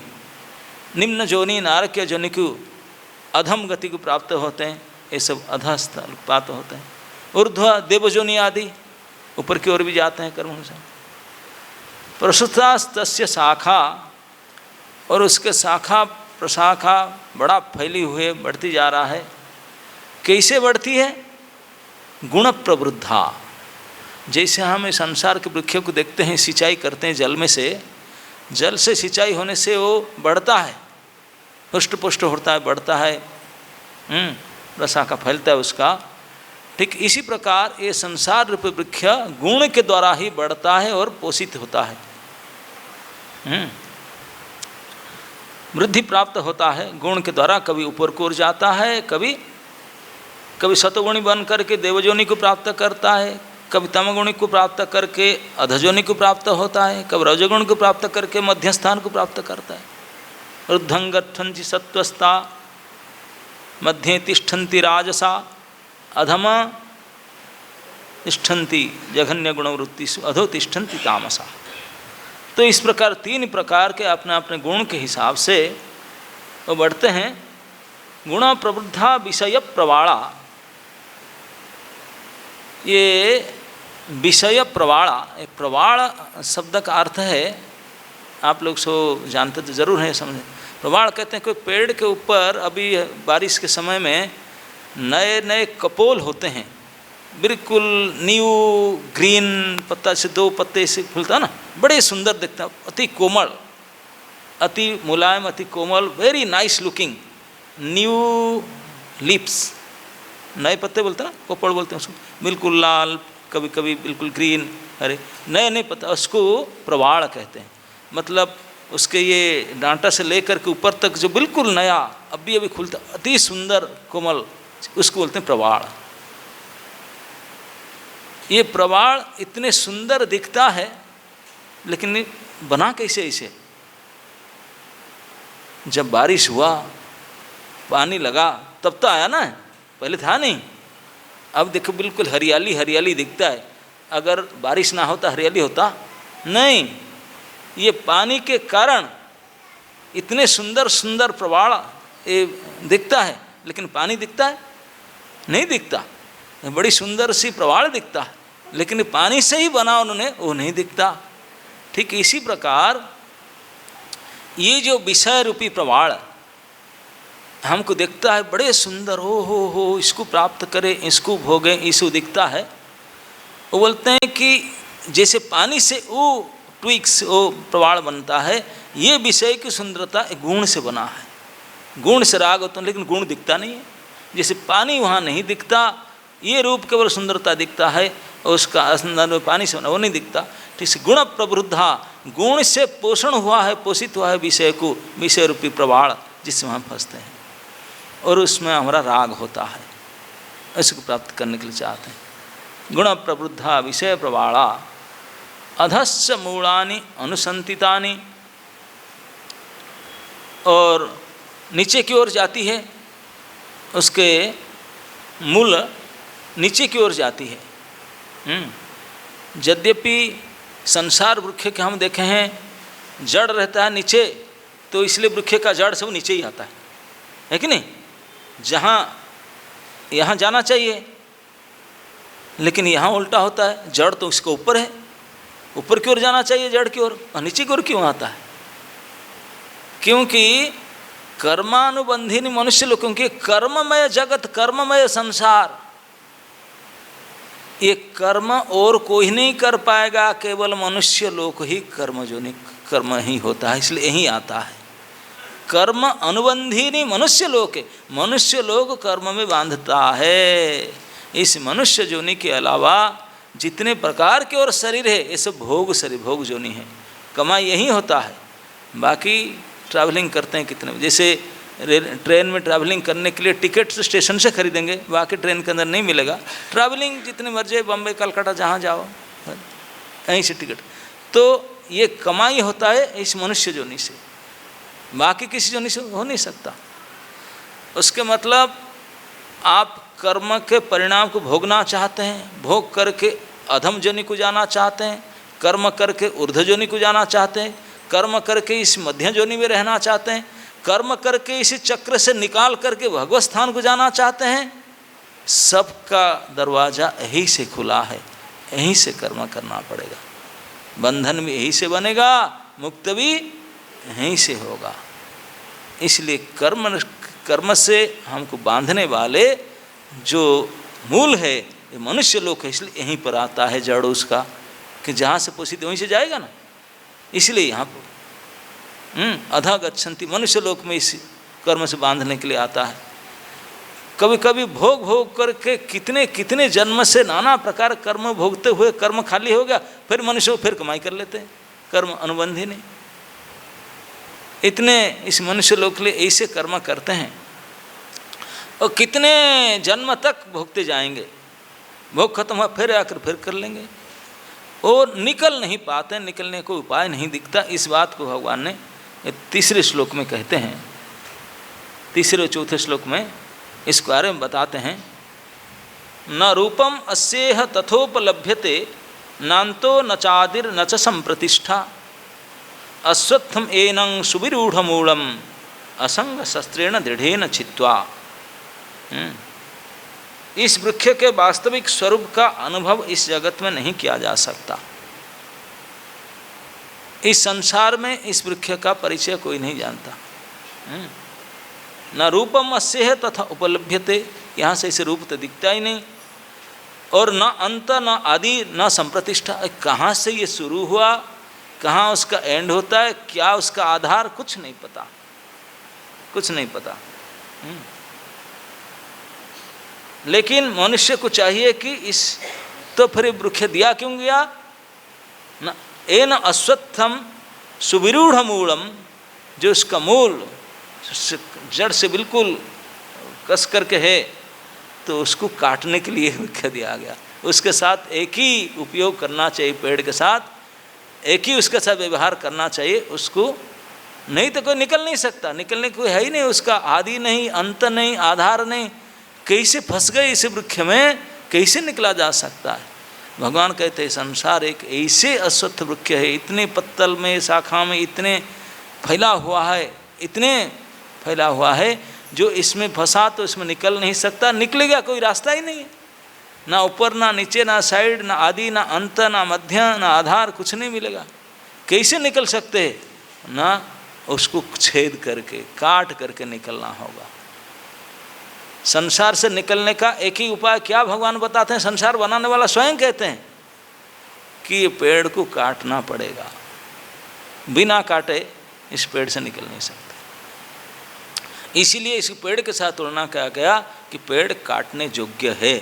निम्न जोनि नारकीय जोनि को अधम गति को प्राप्त होते हैं, ये सब अधस्थल प्राप्त होते हैं। ऊर्ध्व देवजोनि आदि ऊपर की ओर भी जाते हैं कर्म अनुसार। प्रसुतास्तस्य शाखा, और उसके शाखा प्रशाखा बड़ा फैली हुए बढ़ती जा रहा है। कैसे बढ़ती है? गुण प्रवृद्धा, जैसे हम इस संसार के वृक्ष को देखते हैं, सिंचाई करते हैं जल में से, जल से सिंचाई होने से वो बढ़ता है, पुष्ट पुष्ट होता है, बढ़ता है, प्रशाखा फैलता है उसका। ठीक इसी प्रकार ये संसार रूप वृक्ष गुण के द्वारा ही बढ़ता है और पोषित होता है, वृद्धि प्राप्त होता है गुण के द्वारा। कभी ऊपर को ओर जाता है, कभी सतोगुणी बन करके देवजोनि को प्राप्त करता है, कभी तमगुणी को प्राप्त करके अधजोनि को प्राप्त होता है, कभी रजोगुण को प्राप्त करके मध्यस्थान को प्राप्त करता है। ऊर्ध्वं गच्छन्ति सत्त्वस्ता मध्ये तिष्ठन्ति राजसा अधमा तिष्ठन्ति जघन्य गुणवृत्तिषु अधो तिष्ठन्ति तामसा। तो इस प्रकार तीन प्रकार के अपने अपने गुण के हिसाब से वो बढ़ते हैं। गुण प्रवृद्धा विषय प्रवाला, ये विषय प्रवाड़ा, प्रवाड़ शब्द का अर्थ है, आप लोग सो जानते तो जरूर हैं, समझे। प्रवाड़ कहते हैं कोई पेड़ के ऊपर अभी बारिश के समय में नए नए कपोल होते हैं, बिल्कुल न्यू ग्रीन पत्ता से 2 पत्ते से फूलता है ना, बड़े सुंदर दिखता है, अति कोमल, अति मुलायम, अति कोमल, very nice looking, new leaves, नए पत्ते बोलते हैं ना, कोपड़ बोलते हैं उसको, बिल्कुल लाल, कभी कभी बिल्कुल ग्रीन, अरे नए नए पत्ता, उसको प्रवाड़ कहते हैं। मतलब उसके ये डांटा से लेकर के ऊपर तक जो बिल्कुल नया अभी अभी खुलता, अति सुंदर कोमल, उसको बोलते हैं प्रवाड़। ये प्रवाड़ इतने सुंदर दिखता है, लेकिन बना कैसे इसे? जब बारिश हुआ, पानी लगा, तब तो आया ना, पहले था नहीं। अब देखो बिल्कुल हरियाली हरियाली दिखता है। अगर बारिश ना होता हरियाली होता नहीं। ये पानी के कारण इतने सुंदर सुंदर प्रवाड़ ये दिखता है, लेकिन पानी दिखता है नहीं दिखता। बड़ी सुंदर सी प्रवाड़ दिखता है, लेकिन पानी से ही बना उन्होंने, वो नहीं दिखता। ठीक इसी प्रकार ये जो विषय रूपी प्रवाड़ हमको दिखता है बड़े सुंदर, हो इसको प्राप्त करें, इसको भोगें, इसको दिखता है। वो बोलते हैं कि जैसे पानी से वो ट्विक्स वो प्रवाड़ बनता है, ये विषय की सुंदरता गुण से बना है। गुण से राग होता है, लेकिन गुण दिखता नहीं है। जैसे पानी वहाँ नहीं दिखता, ये रूप केवल सुंदरता दिखता है, और उसका अंदर पानी से बना वो नहीं दिखता। ठीक से गुण प्रवृद्धा, गुण से पोषण हुआ है, पोषित हुआ है विषय को, विषय रूपी प्रवाड़ जिसमें हम फंसते हैं, और उसमें हमारा राग होता है, इसको प्राप्त करने के लिए चाहते हैं। गुण प्रवृद्धा विषय प्रवाड़ा अधस्य मूलानि अनुसंतितानि, और नीचे की ओर जाती है, उसके मूल नीचे की ओर जाती है। यद्यपि संसार वृक्ष के हम देखे हैं जड़ रहता है नीचे, तो इसलिए वृक्ष का जड़ सब नीचे ही आता है कि नहीं? जहाँ यहाँ जाना चाहिए, लेकिन यहाँ उल्टा होता है, जड़ तो इसके ऊपर है, ऊपर की ओर जाना चाहिए जड़ की ओर, और नीचे की ओर क्यों आता है? क्योंकि कर्मानुबंधिनी मनुष्य लोग, क्योंकि कर्ममय जगत, कर्ममय संसार, ये कर्म और कोई नहीं कर पाएगा, केवल मनुष्य लोग ही कर्म ही होता है, इसलिए यही आता है। कर्म अनुबंधिनी मनुष्य लोग के, मनुष्य लोग कर्म में बांधता है। इस मनुष्य जोनि के अलावा जितने प्रकार के और शरीर है, ये सब भोग शरीर, भोग जोनि है, कमाई यही होता है। बाकी ट्रैवलिंग करते हैं कितने, जैसे ट्रेन में ट्रैवलिंग करने के लिए टिकट स्टेशन से खरीदेंगे, बाकी ट्रेन के अंदर नहीं मिलेगा। ट्रैवलिंग जितने मर्जी, बम्बई कलकत्ता जहाँ जाओ कहीं से टिकट, तो ये कमाई होता है इस मनुष्य जोनि से, बाकी किसी जोनि से हो नहीं सकता। उसके मतलब आप कर्म के परिणाम को भोगना चाहते हैं, भोग करके अधम जोनि को जाना चाहते हैं, कर्म करके ऊर्ध्व जोनि को जाना चाहते हैं, कर्म करके इस मध्य जोनि में रहना चाहते हैं, कर्म करके इसी चक्र से निकाल करके भगवत स्थान को जाना चाहते हैं, सबका दरवाज़ा यहीं से खुला है, यहीं से कर्म करना पड़ेगा। बंधन भी यहीं से बनेगा, मुक्त भी यहीं से होगा। इसलिए कर्म से हमको बांधने वाले जो मूल है ये मनुष्य लोक है, इसलिए यहीं पर आता है जड़ उसका, कि जहाँ से पोषित वहीं से जाएगा ना। इसलिए यहाँ पर अधा गच्छन्ति, मनुष्य लोक में इस कर्म से बांधने के लिए आता है। कभी कभी भोग भोग करके कितने कितने जन्म से नाना प्रकार कर्म भोगते हुए कर्म खाली हो गया, फिर मनुष्य फिर कमाई कर लेते हैं, कर्म अनुबंधी नहीं। इतने इस मनुष्य लोक के लिए ऐसे कर्म करते हैं, और कितने जन्म तक भोगते जाएंगे, भोग खत्म हुआ फिर आकर फिर कर लेंगे, और निकल नहीं पाते, निकलने को उपाय नहीं दिखता। इस बात को भगवान ने तीसरे श्लोक में कहते हैं, तीसरे चौथे श्लोक में इस बारे में बताते हैं। न रूपम अस्येह तथोपलभ्यते नान्तो न चादिर न च संप्रतिष्ठा अश्वत्थम एनं सुविरूढ़मूलम असंग शस्त्रेण दृढ़ेन छित्वा। इस वृक्ष के वास्तविक स्वरूप का अनुभव इस जगत में नहीं किया जा सकता। इस संसार में इस वृक्ष का परिचय कोई नहीं जानता। न रूपम अस्य है तथा उपलभ्यते, यहाँ से इसे रूप तो दिखता ही नहीं, और न अंत न आदि न संप्रतिष्ठा। कहाँ से ये शुरू हुआ, कहाँ उसका एंड होता है, क्या उसका आधार, कुछ नहीं पता, कुछ नहीं पता। लेकिन मनुष्य को चाहिए कि इस, तो फिर वृक्ष दिया क्यों गया न, एन अश्वत्थम सुविरूढ़ मूलम, जो उसका मूल जड़ से बिल्कुल कस करके है, तो उसको काटने के लिए वृक्ष दिया गया। उसके साथ एक ही उपयोग करना चाहिए, पेड़ के साथ एक ही उसके साथ व्यवहार करना चाहिए उसको, नहीं तो कोई निकल नहीं सकता, निकलने कोई है ही नहीं, उसका आदि नहीं, अंत नहीं, आधार नहीं। कैसे फंस गए इस वृक्ष में, कैसे निकला जा सकता है? भगवान कहते हैं संसार एक ऐसे अश्वत्थ वृक्ष है, इतने पत्तल में, शाखा में इतने फैला हुआ है, इतने फैला हुआ है, जो इसमें फंसा तो इसमें निकल नहीं सकता, निकलेगा कोई रास्ता ही नहीं है, ना ऊपर ना नीचे ना साइड, ना आदि ना अंत, ना मध्य ना आधार, कुछ नहीं मिलेगा। कैसे निकल सकते हैं? ना उसको छेद करके, काट करके निकलना होगा। संसार से निकलने का एक ही उपाय क्या भगवान बताते हैं? संसार बनाने वाला स्वयं कहते हैं कि ये पेड़ को काटना पड़ेगा, बिना काटे इस पेड़ से निकल नहीं सकते। इसीलिए इस पेड़ के साथ तुलना किया गया कि पेड़ काटने योग्य है।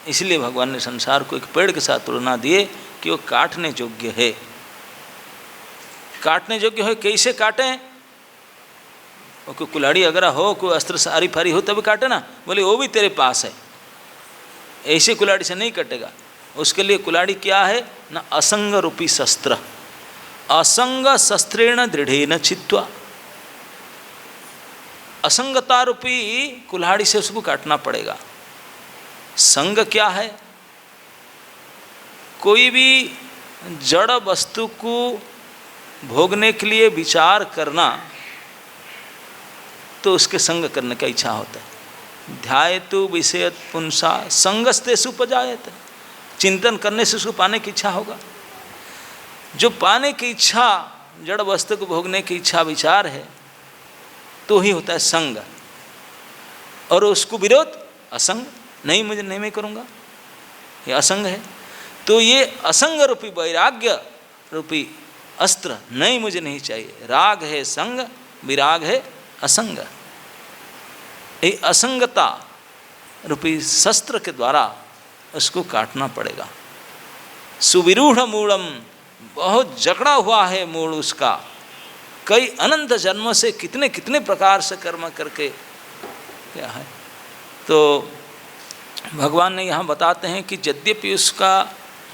इसलिए भगवान ने संसार को एक पेड़ के साथ तुलना दिए कि वो काटने योग्य है। काटने योग्य हो, कैसे काटें? और कोई कुल्हाड़ी अगर हो, कोई अस्त्र सारी फारी हो तभी काटे ना, बोले वो भी तेरे पास है, ऐसे कुल्हाड़ी से नहीं कटेगा। उसके लिए कुल्हाड़ी क्या है ना, असंग रूपी शस्त्र, असंग शस्त्रेण दृढ़ेन छित्वा, असंगता रूपी कुल्हाड़ी से उसको काटना पड़ेगा। संग क्या है? कोई भी जड़ वस्तु को भोगने के लिए विचार करना, तो उसके संग करने का इच्छा होता है। ध्यायतु विषयत पुंसा संगस्तेषु उपजायते, चिंतन करने से उसको पाने की इच्छा होगा। जो पाने की इच्छा, जड़ वस्तु को भोगने की इच्छा विचार है, तो ही होता है संग। और उसको विरोध असंग, नहीं मुझे नहीं मैं करूँगा, ये असंग है। तो ये असंग रूपी वैराग्य रूपी अस्त्र, नहीं मुझे नहीं चाहिए। राग है संग, विराग है असंग। ये असंगता रूपी शस्त्र के द्वारा उसको काटना पड़ेगा। सुविरूढ़ मूलम, बहुत जकड़ा हुआ है मूल उसका, कई अनंत जन्मों से कितने कितने प्रकार से कर्म करके क्या है। तो भगवान ने यहाँ बताते हैं कि यद्यपि उसका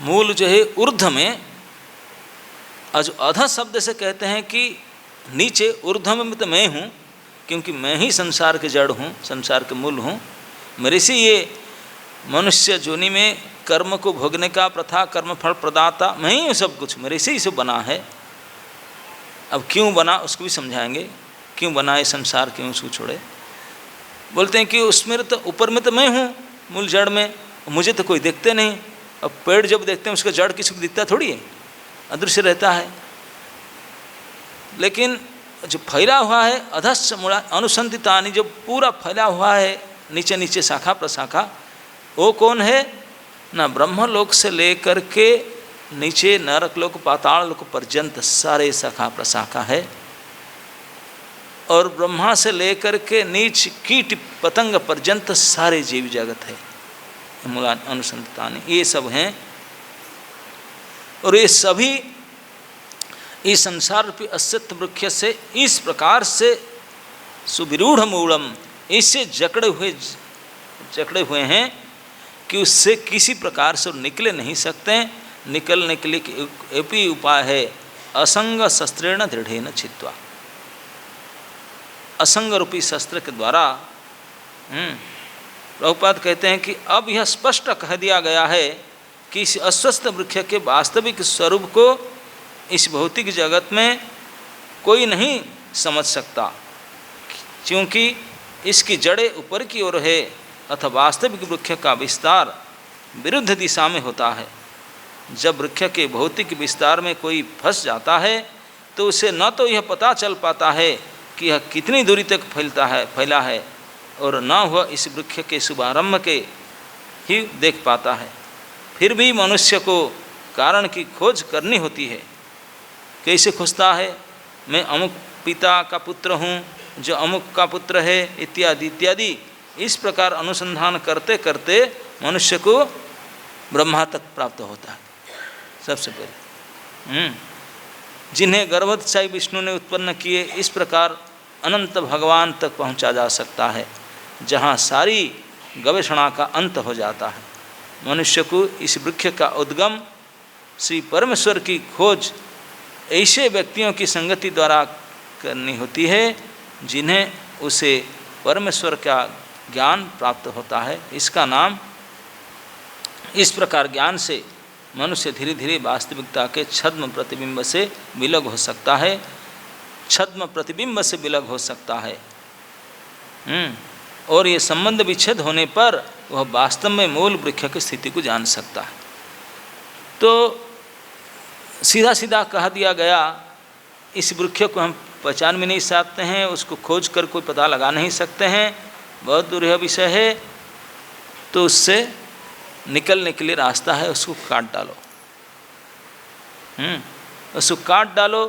मूल जो है ऊर्ध्व में, जो अध शब्द से कहते हैं कि नीचे, ऊर्ध्व में तो मैं हूँ, क्योंकि मैं ही संसार के जड़ हूँ, संसार के मूल हूँ। मेरे से ये मनुष्य जोनि में कर्म को भोगने का प्रथा, कर्म फल प्रदाता मैं ही हूँ, सब कुछ मेरे से ही सब बना है। अब क्यों बना उसको भी समझाएंगे, क्यों बना ये संसार, क्यों उसको छोड़े। बोलते हैं कि उसमें तो ऊपर में तो मैं हूँ, मूल जड़ में, मुझे तो कोई देखते नहीं। अब पेड़ जब देखते हैं उसका जड़ किसी को दिखता थोड़ी है, अदृश्य रहता है। लेकिन जो फैला हुआ है अधस्स मूला अनुसंधितानि, जो पूरा फैला हुआ है नीचे नीचे शाखा प्रशाखा, वो कौन है ना, ब्रह्मलोक से लेकर के नीचे नरक लोक पाताल लोक पर्यंत सारे शाखा प्रशाखा है। और ब्रह्मा से लेकर के नीच कीट पतंग पर्यंत सारे जीव जगत है, मूला अनुसंधितानि, ये सब हैं। और ये सभी इस संसार रूपी अस्तित्व वृक्ष से इस प्रकार से सुविरूढ़ मूलम, इससे जकड़े हुए हैं कि उससे किसी प्रकार से निकले नहीं सकते। निकलने के लिए एक ही उपाय है, असंग शस्त्रेण दृढ़ेन छित्वा, असंग रूपी शस्त्र के द्वारा। प्रभुपाद कहते हैं कि अब यह स्पष्ट कह दिया गया है कि इस अस्वस्थ वृक्ष के वास्तविक स्वरूप को इस भौतिक जगत में कोई नहीं समझ सकता, क्योंकि इसकी जड़ें ऊपर की ओर है, अथवा वास्तविक वृक्ष का विस्तार विरुद्ध दिशा में होता है। जब वृक्ष के भौतिक विस्तार में कोई फंस जाता है तो उसे न तो यह पता चल पाता है कि यह कितनी दूरी तक फैला है और न वह इस वृक्ष के शुभारंभ के ही देख पाता है। फिर भी मनुष्य को कारण की खोज करनी होती है। कैसे खोजता है? मैं अमुक पिता का पुत्र हूँ, जो अमुक का पुत्र है, इत्यादि इत्यादि। इस प्रकार अनुसंधान करते करते मनुष्य को ब्रह्मा तक प्राप्त होता है। सबसे पहले जिन्हें गर्भोत्साही विष्णु ने उत्पन्न किए, इस प्रकार अनंत भगवान तक पहुंचा जा सकता है, जहां सारी गवेषणा का अंत हो जाता है। मनुष्य को इस वृक्ष का उद्गम श्री परमेश्वर की खोज ऐसे व्यक्तियों की संगति द्वारा करनी होती है जिन्हें उसे परमेश्वर का ज्ञान प्राप्त होता है। इसका नाम, इस प्रकार ज्ञान से मनुष्य धीरे धीरे वास्तविकता के छद्म प्रतिबिंब से विलग हो सकता है, छद्म प्रतिबिंब से विलग हो सकता है। और ये संबंध विच्छेद होने पर वह वास्तव में मूल वृक्ष की स्थिति को जान सकता है। तो सीधा सीधा कह दिया गया, इस वृक्ष को हम पहचान भी नहीं सकते हैं, उसको खोज कर कोई पता लगा नहीं सकते हैं, बहुत दूर विषय है। तो उससे निकलने के लिए रास्ता है, उसको काट डालो। उसको काट डालो।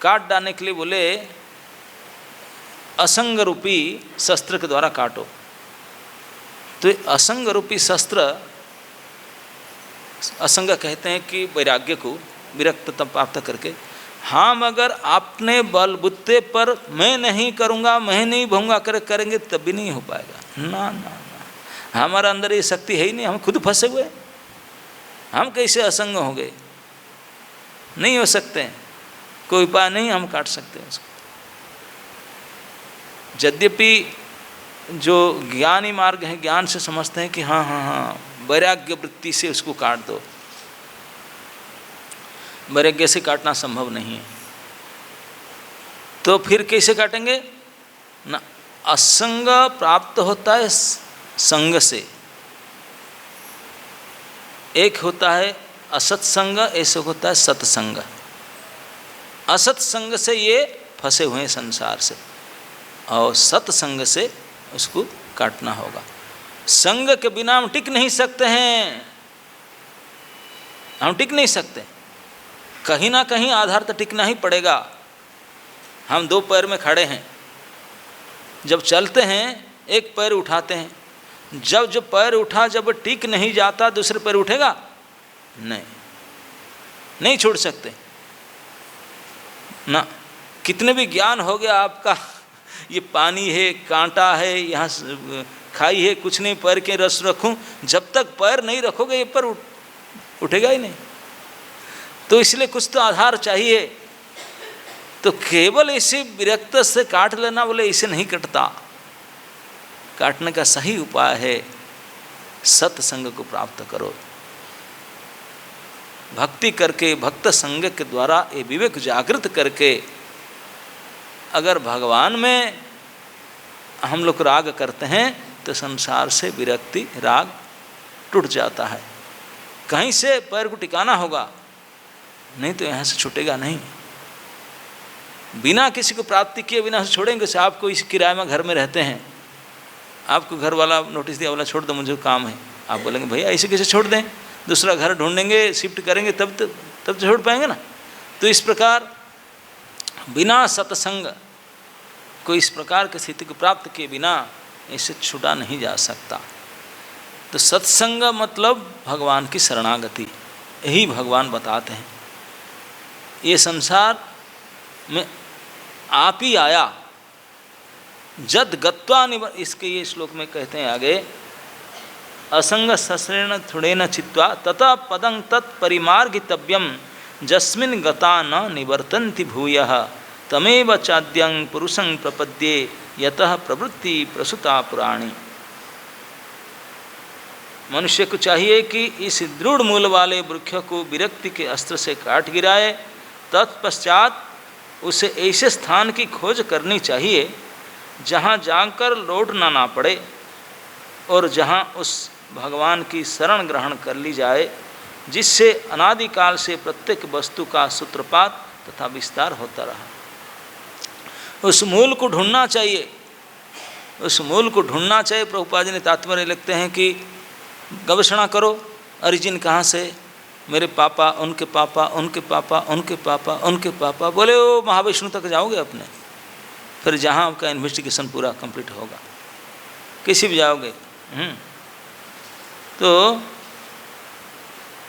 काट डालने के लिए बोले असंग रूपी शस्त्र के द्वारा काटो। तो असंग रूपी शस्त्र, असंग कहते हैं कि वैराग्य को विरक्तता प्राप्त करके, हम अगर आपने बलबुत्ते पर मैं नहीं करूँगा, मैं नहीं भूंगा करेंगे तब भी नहीं हो पाएगा। ना ना ना, हमारा अंदर ये शक्ति है ही नहीं, हम खुद फंसे हुए। हम कैसे असंग हो गए? नहीं हो सकते हैं, कोई उपाय नहीं हम काट सकते उसको। यद्यपि जो ज्ञानी मार्ग है, ज्ञान से समझते हैं कि हाँ हाँ हाँ, वैराग्य वृत्ति से उसको काट दो। वैराग्य से काटना संभव नहीं है। तो फिर कैसे काटेंगे ना? असंग प्राप्त होता है संग से। एक होता है असत्संग, ऐसे होता है सत्संग। असत्संग से ये फंसे हुए हैं संसार से, और सत्संग से उसको काटना होगा। संग के बिना हम टिक नहीं सकते हैं, हम टिक नहीं सकते। कहीं ना कहीं आधार तो टिकना ही पड़ेगा। हम दो पैर में खड़े हैं, जब चलते हैं एक पैर उठाते हैं, जब जो पैर उठा जब टिक नहीं जाता दूसरे पैर उठेगा नहीं, नहीं छोड़ सकते ना। कितने भी ज्ञान हो गया आपका, ये पानी है, कांटा है, यहाँ खाई है, कुछ नहीं, पैर के रस रखूं, जब तक पैर नहीं रखोगे ये पैर उठेगा ही नहीं। तो इसलिए कुछ तो आधार चाहिए। तो केवल इसे विरक्त से काट लेना, बोले इसे नहीं कटता। काटने का सही उपाय है सत्संग को प्राप्त करो। भक्ति करके, भक्त संग के द्वारा ये विवेक जागृत करके, अगर भगवान में हम लोग राग करते हैं तो संसार से विरक्ति, राग टूट जाता है। कहीं से पैर को टिकाना होगा, नहीं तो यहाँ से छूटेगा नहीं। बिना किसी को प्राप्ति किए बिना से छोड़ेंगे। से आपको इस किराए में घर में रहते हैं, आपको घर वाला नोटिस दिया, बोला छोड़ दो मुझे काम है, आप बोलेंगे भैया ऐसे कैसे छोड़ दें, दूसरा घर ढूंढेंगे, शिफ्ट करेंगे, तब तो छोड़ पाएंगे ना। तो इस प्रकार बिना सत्संग को, इस प्रकार की स्थिति को प्राप्त किए बिना इससे छूटा नहीं जा सकता। तो सत्संग मतलब भगवान की शरणागति, यही भगवान बताते हैं। ये संसार में आप ही आया, जद गत्वा निवर, इसके ये श्लोक में कहते हैं आगे, असंग सस्रेण थुड़ेन चित्वा तथा पदं तत्परिमार्गितव्यम जस्मिन् गता न निवर्तन्ति भूयः तमेव चाद्यं पुरुषं प्रपद्ये यतः प्रवृत्ति प्रसूता पुराणी। मनुष्य को चाहिए कि इस दृढ़ मूल वाले वृक्ष को विरक्ति के अस्त्र से काट गिराए। तत्पश्चात उसे ऐसे स्थान की खोज करनी चाहिए जहाँ जाकर लौटना ना पड़े। और जहाँ उस भगवान की शरण ग्रहण कर ली जाए, जिससे अनादिकाल से प्रत्येक वस्तु का सूत्रपात तथा विस्तार होता रहा। उस मूल को ढूंढना चाहिए, उस मूल को ढूंढना चाहिए। प्रभुपाद जी ने तात्पर्य लिखते हैं कि गवेषणा करो, ओरिजिन कहाँ से, मेरे पापा, उनके पापा, उनके पापा, उनके पापा, उनके पापा, बोले वो महाविष्णु तक जाओगे अपने, फिर जहाँ आपका इन्वेस्टिगेशन पूरा कंप्लीट होगा, किसी भी जाओगे। तो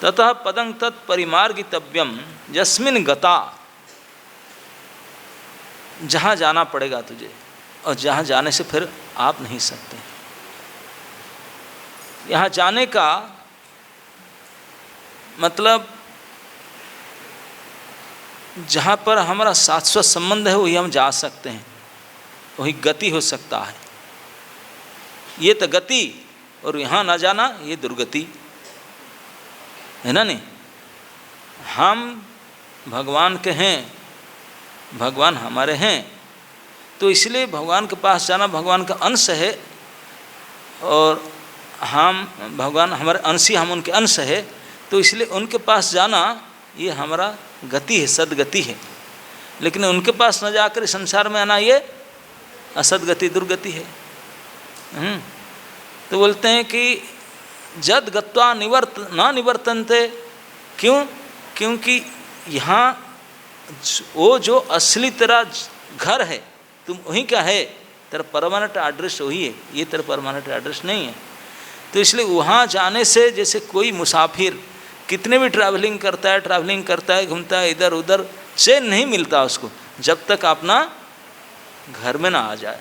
ततः पदं तत्परिमार्गितव्यम यस्मिन् गता, जहाँ जाना पड़ेगा तुझे, और जहाँ जाने से फिर आप नहीं सकते। यहाँ जाने का मतलब जहाँ पर हमारा शाश्वत संबंध है वही हम जा सकते हैं, वही गति हो सकता है। ये तो गति, और यहाँ ना जाना ये दुर्गति है ना। नहीं, हम भगवान के हैं, भगवान हमारे हैं, तो इसलिए भगवान के पास जाना भगवान का अंश है, और हम भगवान हमारे अंशी, हम उनके अंश है, तो इसलिए उनके पास जाना ये हमारा गति है, सदगति है। लेकिन उनके पास न जाकर संसार में आना ये असदगति, दुर्गति है। तो बोलते हैं कि जद गत्वा न निवर्तन्ते, क्यों? क्योंकि यहाँ वो जो असली तेरा घर है, तुम वहीं का है, तेरा परमानेंट एड्रेस वही है, ये तेरा परमानेंट एड्रेस नहीं है। तो इसलिए वहाँ जाने से, जैसे कोई मुसाफिर कितने भी ट्रैवलिंग करता है, घूमता है इधर उधर, चैन नहीं मिलता उसको जब तक अपना घर में ना आ जाए।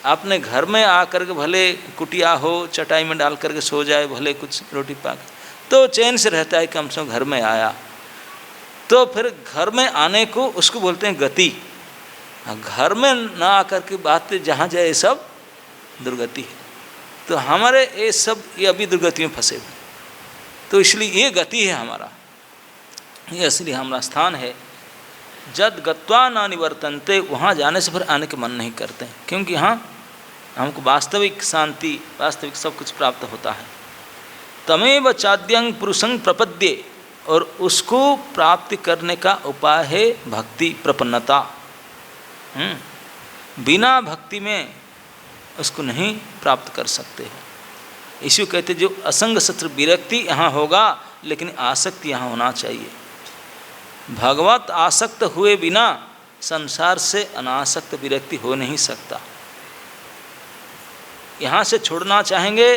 अपने घर में आकर के भले कुटिया हो, चटाई में डाल करके सो जाए, भले कुछ रोटी पाक, तो चैन से रहता है कि हम सब घर में आया। तो फिर घर में आने को उसको बोलते हैं गति। घर में ना आकर के बातें जहाँ जाए सब दुर्गति है। तो हमारे ये सब ये अभी दुर्गति में फंसे हुए, तो इसलिए ये गति है हमारा, ये असली हमारा स्थान है। जद गत्वा न निवर्तन्ते, वहाँ जाने से फिर आने के मन नहीं करते, क्योंकि यहाँ हमको वास्तविक शांति, वास्तविक सब कुछ प्राप्त होता है। तमेव चाद्यं पुरुषं प्रपद्ये, और उसको प्राप्ति करने का उपाय है भक्ति प्रपन्नता। बिना भक्ति में उसको नहीं प्राप्त कर सकते। इसी कहते जो असंग सत्र विरक्ति यहाँ होगा, लेकिन आसक्ति यहाँ होना चाहिए। भगवत आसक्त हुए बिना संसार से अनासक्त विरक्ति हो नहीं सकता। यहाँ से छोड़ना चाहेंगे,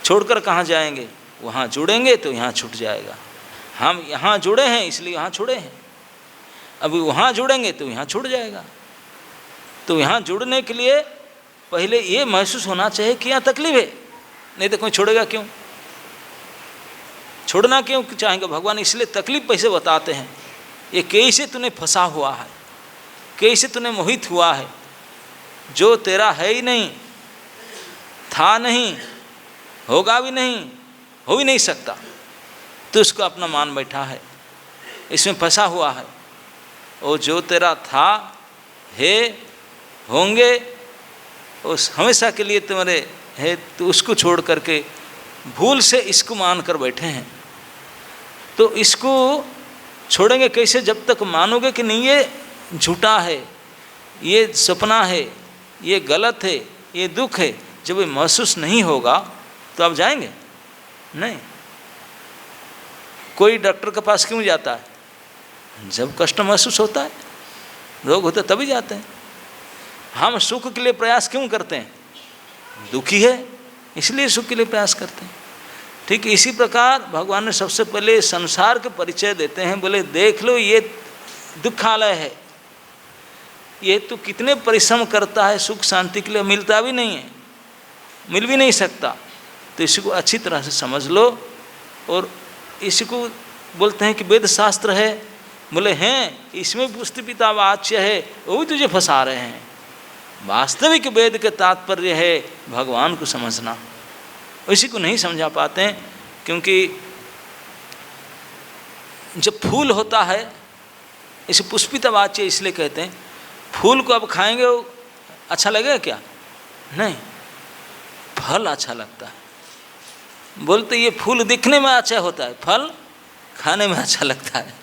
छोड़कर कहाँ जाएंगे? वहाँ जुड़ेंगे तो यहाँ छूट जाएगा। हम यहाँ जुड़े हैं इसलिए यहाँ छुड़े हैं, अभी वहाँ जुड़ेंगे तो यहाँ छूट जाएगा। तो यहाँ जुड़ने के लिए पहले ये महसूस होना चाहिए कि यहाँ तकलीफ है, नहीं तो कोई छोड़ेगा क्यों? छोड़ना क्यों चाहेंगे भगवान? इसलिए तकलीफ पैसे बताते हैं, ये कैसे तूने फंसा हुआ है, कैसे तूने मोहित हुआ है, जो तेरा है ही नहीं, था नहीं, होगा भी नहीं, हो भी नहीं सकता, तो उसको अपना मान बैठा है, इसमें फंसा हुआ है। और जो तेरा था, है, होंगे, उस हमेशा के लिए तुम्हारे है, तो उसको छोड़ करके भूल से इसको मान कर बैठे हैं। तो इसको छोड़ेंगे कैसे? जब तक मानोगे कि नहीं ये झूठा है, ये सपना है, ये गलत है, ये दुख है, जब ये महसूस नहीं होगा तो आप जाएंगे नहीं। कोई डॉक्टर के पास क्यों जाता है? जब कष्ट महसूस होता है, रोग होता है तभी जाते हैं। हम सुख के लिए प्रयास क्यों करते हैं? दुखी है इसलिए सुख के लिए प्रयास करते हैं। ठीक इसी प्रकार भगवान ने सबसे पहले संसार के परिचय देते हैं, बोले देख लो ये दुखालय है, ये तो कितने परिश्रम करता है सुख शांति के लिए, मिलता भी नहीं है, मिल भी नहीं सकता। तो इसको अच्छी तरह से समझ लो। और इसको बोलते हैं कि वेद शास्त्र है, बोले हैं इसमें पुष्टि पिता वाच्य है, वो भी तुझे फंसा रहे हैं। वास्तविक वेद के तात्पर्य है भगवान को समझना, इसी को नहीं समझा पाते हैं। क्योंकि जब फूल होता है, इसे पुष्पिता वाच्य इसलिए कहते हैं, फूल को अब खाएंगे वो अच्छा लगेगा क्या? नहीं। फल अच्छा लगता है। बोलते ये फूल दिखने में अच्छा होता है, फल खाने में अच्छा लगता है।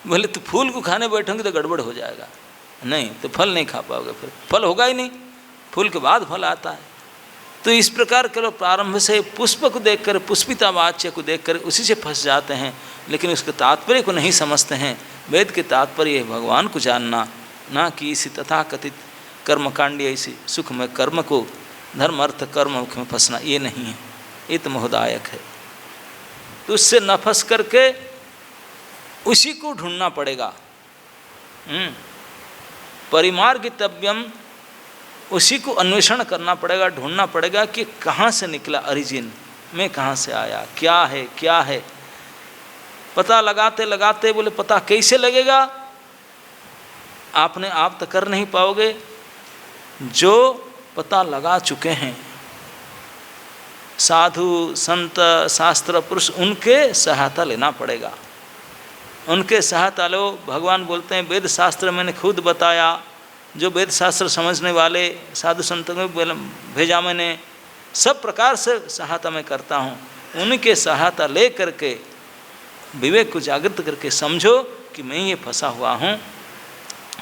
बोले तो फूल को खाने बैठोगे तो गड़बड़ हो जाएगा, नहीं तो फल नहीं खा पाओगे, फिर फल होगा ही नहीं, फूल के बाद फल आता है। तो इस प्रकार के लोग प्रारंभ से पुष्प को देखकर, पुष्पिता वाच्य को देखकर उसी से फंस जाते हैं, लेकिन उसके तात्पर्य को नहीं समझते हैं। वेद के तात्पर्य है भगवान को जानना, ना कि इसी तथाकथित कर्मकांडी ऐसी सुखमय कर्म को धर्म अर्थ कर्म में फंसना, ये नहीं है, ये तो मोहदायक है। तो उससे न फंस करके उसी को ढूंढना पड़ेगा। परिमार्गितव्यम, उसी को अन्वेषण करना पड़ेगा, ढूंढना पड़ेगा कि कहाँ से निकला ओरिजिन, मैं कहाँ से आया, क्या है क्या है। पता लगाते लगाते बोले पता कैसे लगेगा, आपने आप तो कर नहीं पाओगे। जो पता लगा चुके हैं साधु संत शास्त्र पुरुष, उनके सहायता लेना पड़ेगा, उनके सहायता लो। भगवान बोलते हैं वेद शास्त्र मैंने खुद बताया, जो वेद शास्त्र समझने वाले साधु संतों को भेजा मैंने, सब प्रकार से सहायता मैं करता हूँ। उनके सहायता ले करके विवेक को जागृत करके समझो कि मैं ये फंसा हुआ हूँ,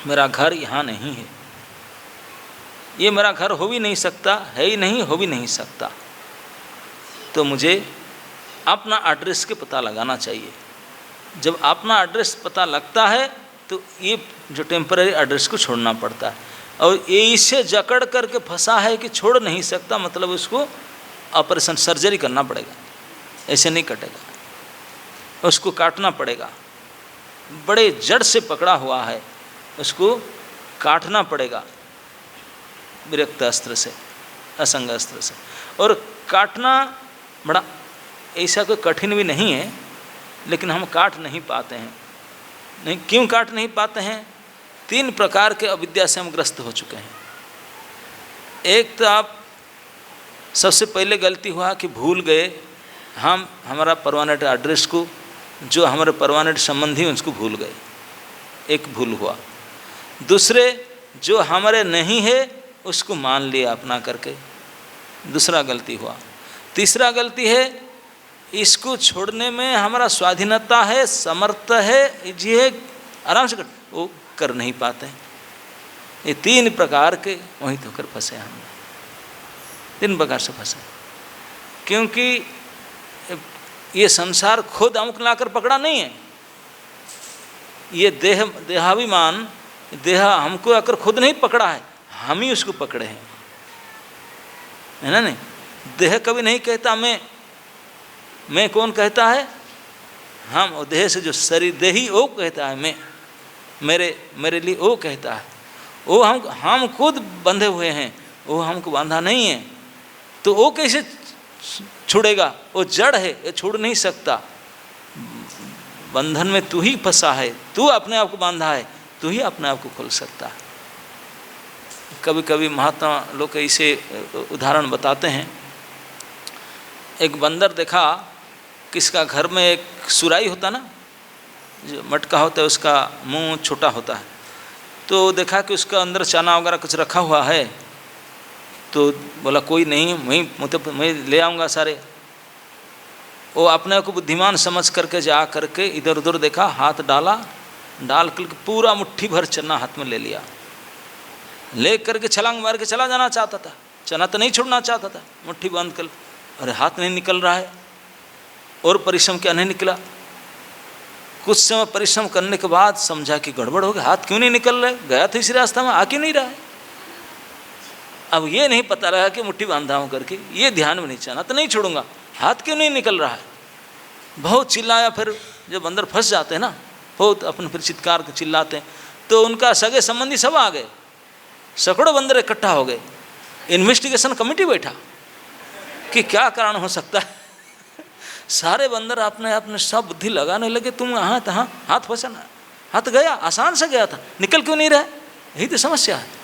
मेरा घर यहाँ नहीं है, ये मेरा घर हो भी नहीं सकता, है ही नहीं, हो भी नहीं सकता। तो मुझे अपना एड्रेस के पता लगाना चाहिए। जब अपना एड्रेस पता लगता है तो ये जो टेम्पररी एड्रेस को छोड़ना पड़ता है, और ये इससे जकड़ करके फंसा है कि छोड़ नहीं सकता, मतलब उसको ऑपरेशन सर्जरी करना पड़ेगा, ऐसे नहीं कटेगा, उसको काटना पड़ेगा। बड़े जड़ से पकड़ा हुआ है, उसको काटना पड़ेगा विरक्त अस्त्र से, असंग अस्त्र से। और काटना बड़ा ऐसा कोई कठिन भी नहीं है, लेकिन हम काट नहीं पाते हैं। नहीं, क्यों काट नहीं पाते हैं? 3 प्रकार के अविद्या से हम ग्रस्त हो चुके हैं। एक तो आप सबसे पहले गलती हुआ कि भूल गए, हम हमारा परमानेंट एड्रेस को, जो हमारे परमानेंट संबंधी उसको भूल गए, एक भूल हुआ। दूसरे, जो हमारे नहीं है उसको मान लिया अपना करके, दूसरा गलती हुआ। तीसरा गलती है, इसको छोड़ने में हमारा स्वाधीनता है, समर्थ है, ये आराम से वो कर नहीं पाते हैं। ये 3 प्रकार के वहीं तो होकर फंसे हम, 3 प्रकार से फंसे। क्योंकि ये संसार खुद हमको लाकर पकड़ा नहीं है, ये देहाभिमान, देह हमको आकर खुद नहीं पकड़ा है, हम ही उसको पकड़े हैं, है ना। नहीं, देह कभी नहीं कहता मैं कौन कहता है? हम। और देह से जो शरीर देही वो कहता है मैं, मेरे लिए वो कहता है। वो हम खुद बंधे हुए हैं, वो हमको बांधा नहीं है, तो वो कैसे छुड़ेगा? वो जड़ है, ये छोड़ नहीं सकता। बंधन में तू ही फंसा है, तू अपने आप को बांधा है, तू ही अपने आप को खोल सकता है। कभी कभी महात्मा लोग ऐसे उदाहरण बताते हैं। एक बंदर देखा, किसका घर में एक सुराई होता ना, जो मटका होता है, उसका मुंह छोटा होता है, तो देखा कि उसका अंदर चना वगैरह कुछ रखा हुआ है, तो बोला कोई नहीं, मैं ले आऊँगा सारे। वो अपने को बुद्धिमान समझ करके जा करके इधर उधर देखा, हाथ डाल करके पूरा मुट्ठी भर चना हाथ में ले लिया, ले करके छलांग मार के चला जाना चाहता था, चना तो नहीं छोड़ना चाहता था, मुट्ठी बंद कर, अरे हाथ नहीं निकल रहा है, और परिश्रम क्या नहीं निकला। कुछ समय परिश्रम करने के बाद समझा कि गड़बड़ हो गया, हाथ क्यों नहीं निकल रहा है, गया था इसी रास्ता में, आ क्यों नहीं रहा है। अब ये नहीं पता लगा कि मुट्ठी बांधा हूँ करके, ये ध्यान में नहीं, चना तो नहीं छोड़ूंगा, हाथ क्यों नहीं निकल रहा है। बहुत चिल्लाया, फिर जब अंदर फंस जाते हैं ना, बहुत अपन फिर चित्कार के चिल्लाते हैं, तो उनका सगे संबंधी सब आ गए, सैकड़ों बंदर इकट्ठा हो गए। इन्वेस्टिगेशन कमेटी बैठा कि क्या कारण हो सकता है। सारे बंदर अपने सब बुद्धि लगाने लगे, तुम हाथ फंसाना, हाथ गया, आसान से गया था, निकल क्यों नहीं रहा है, यही तो समस्या है।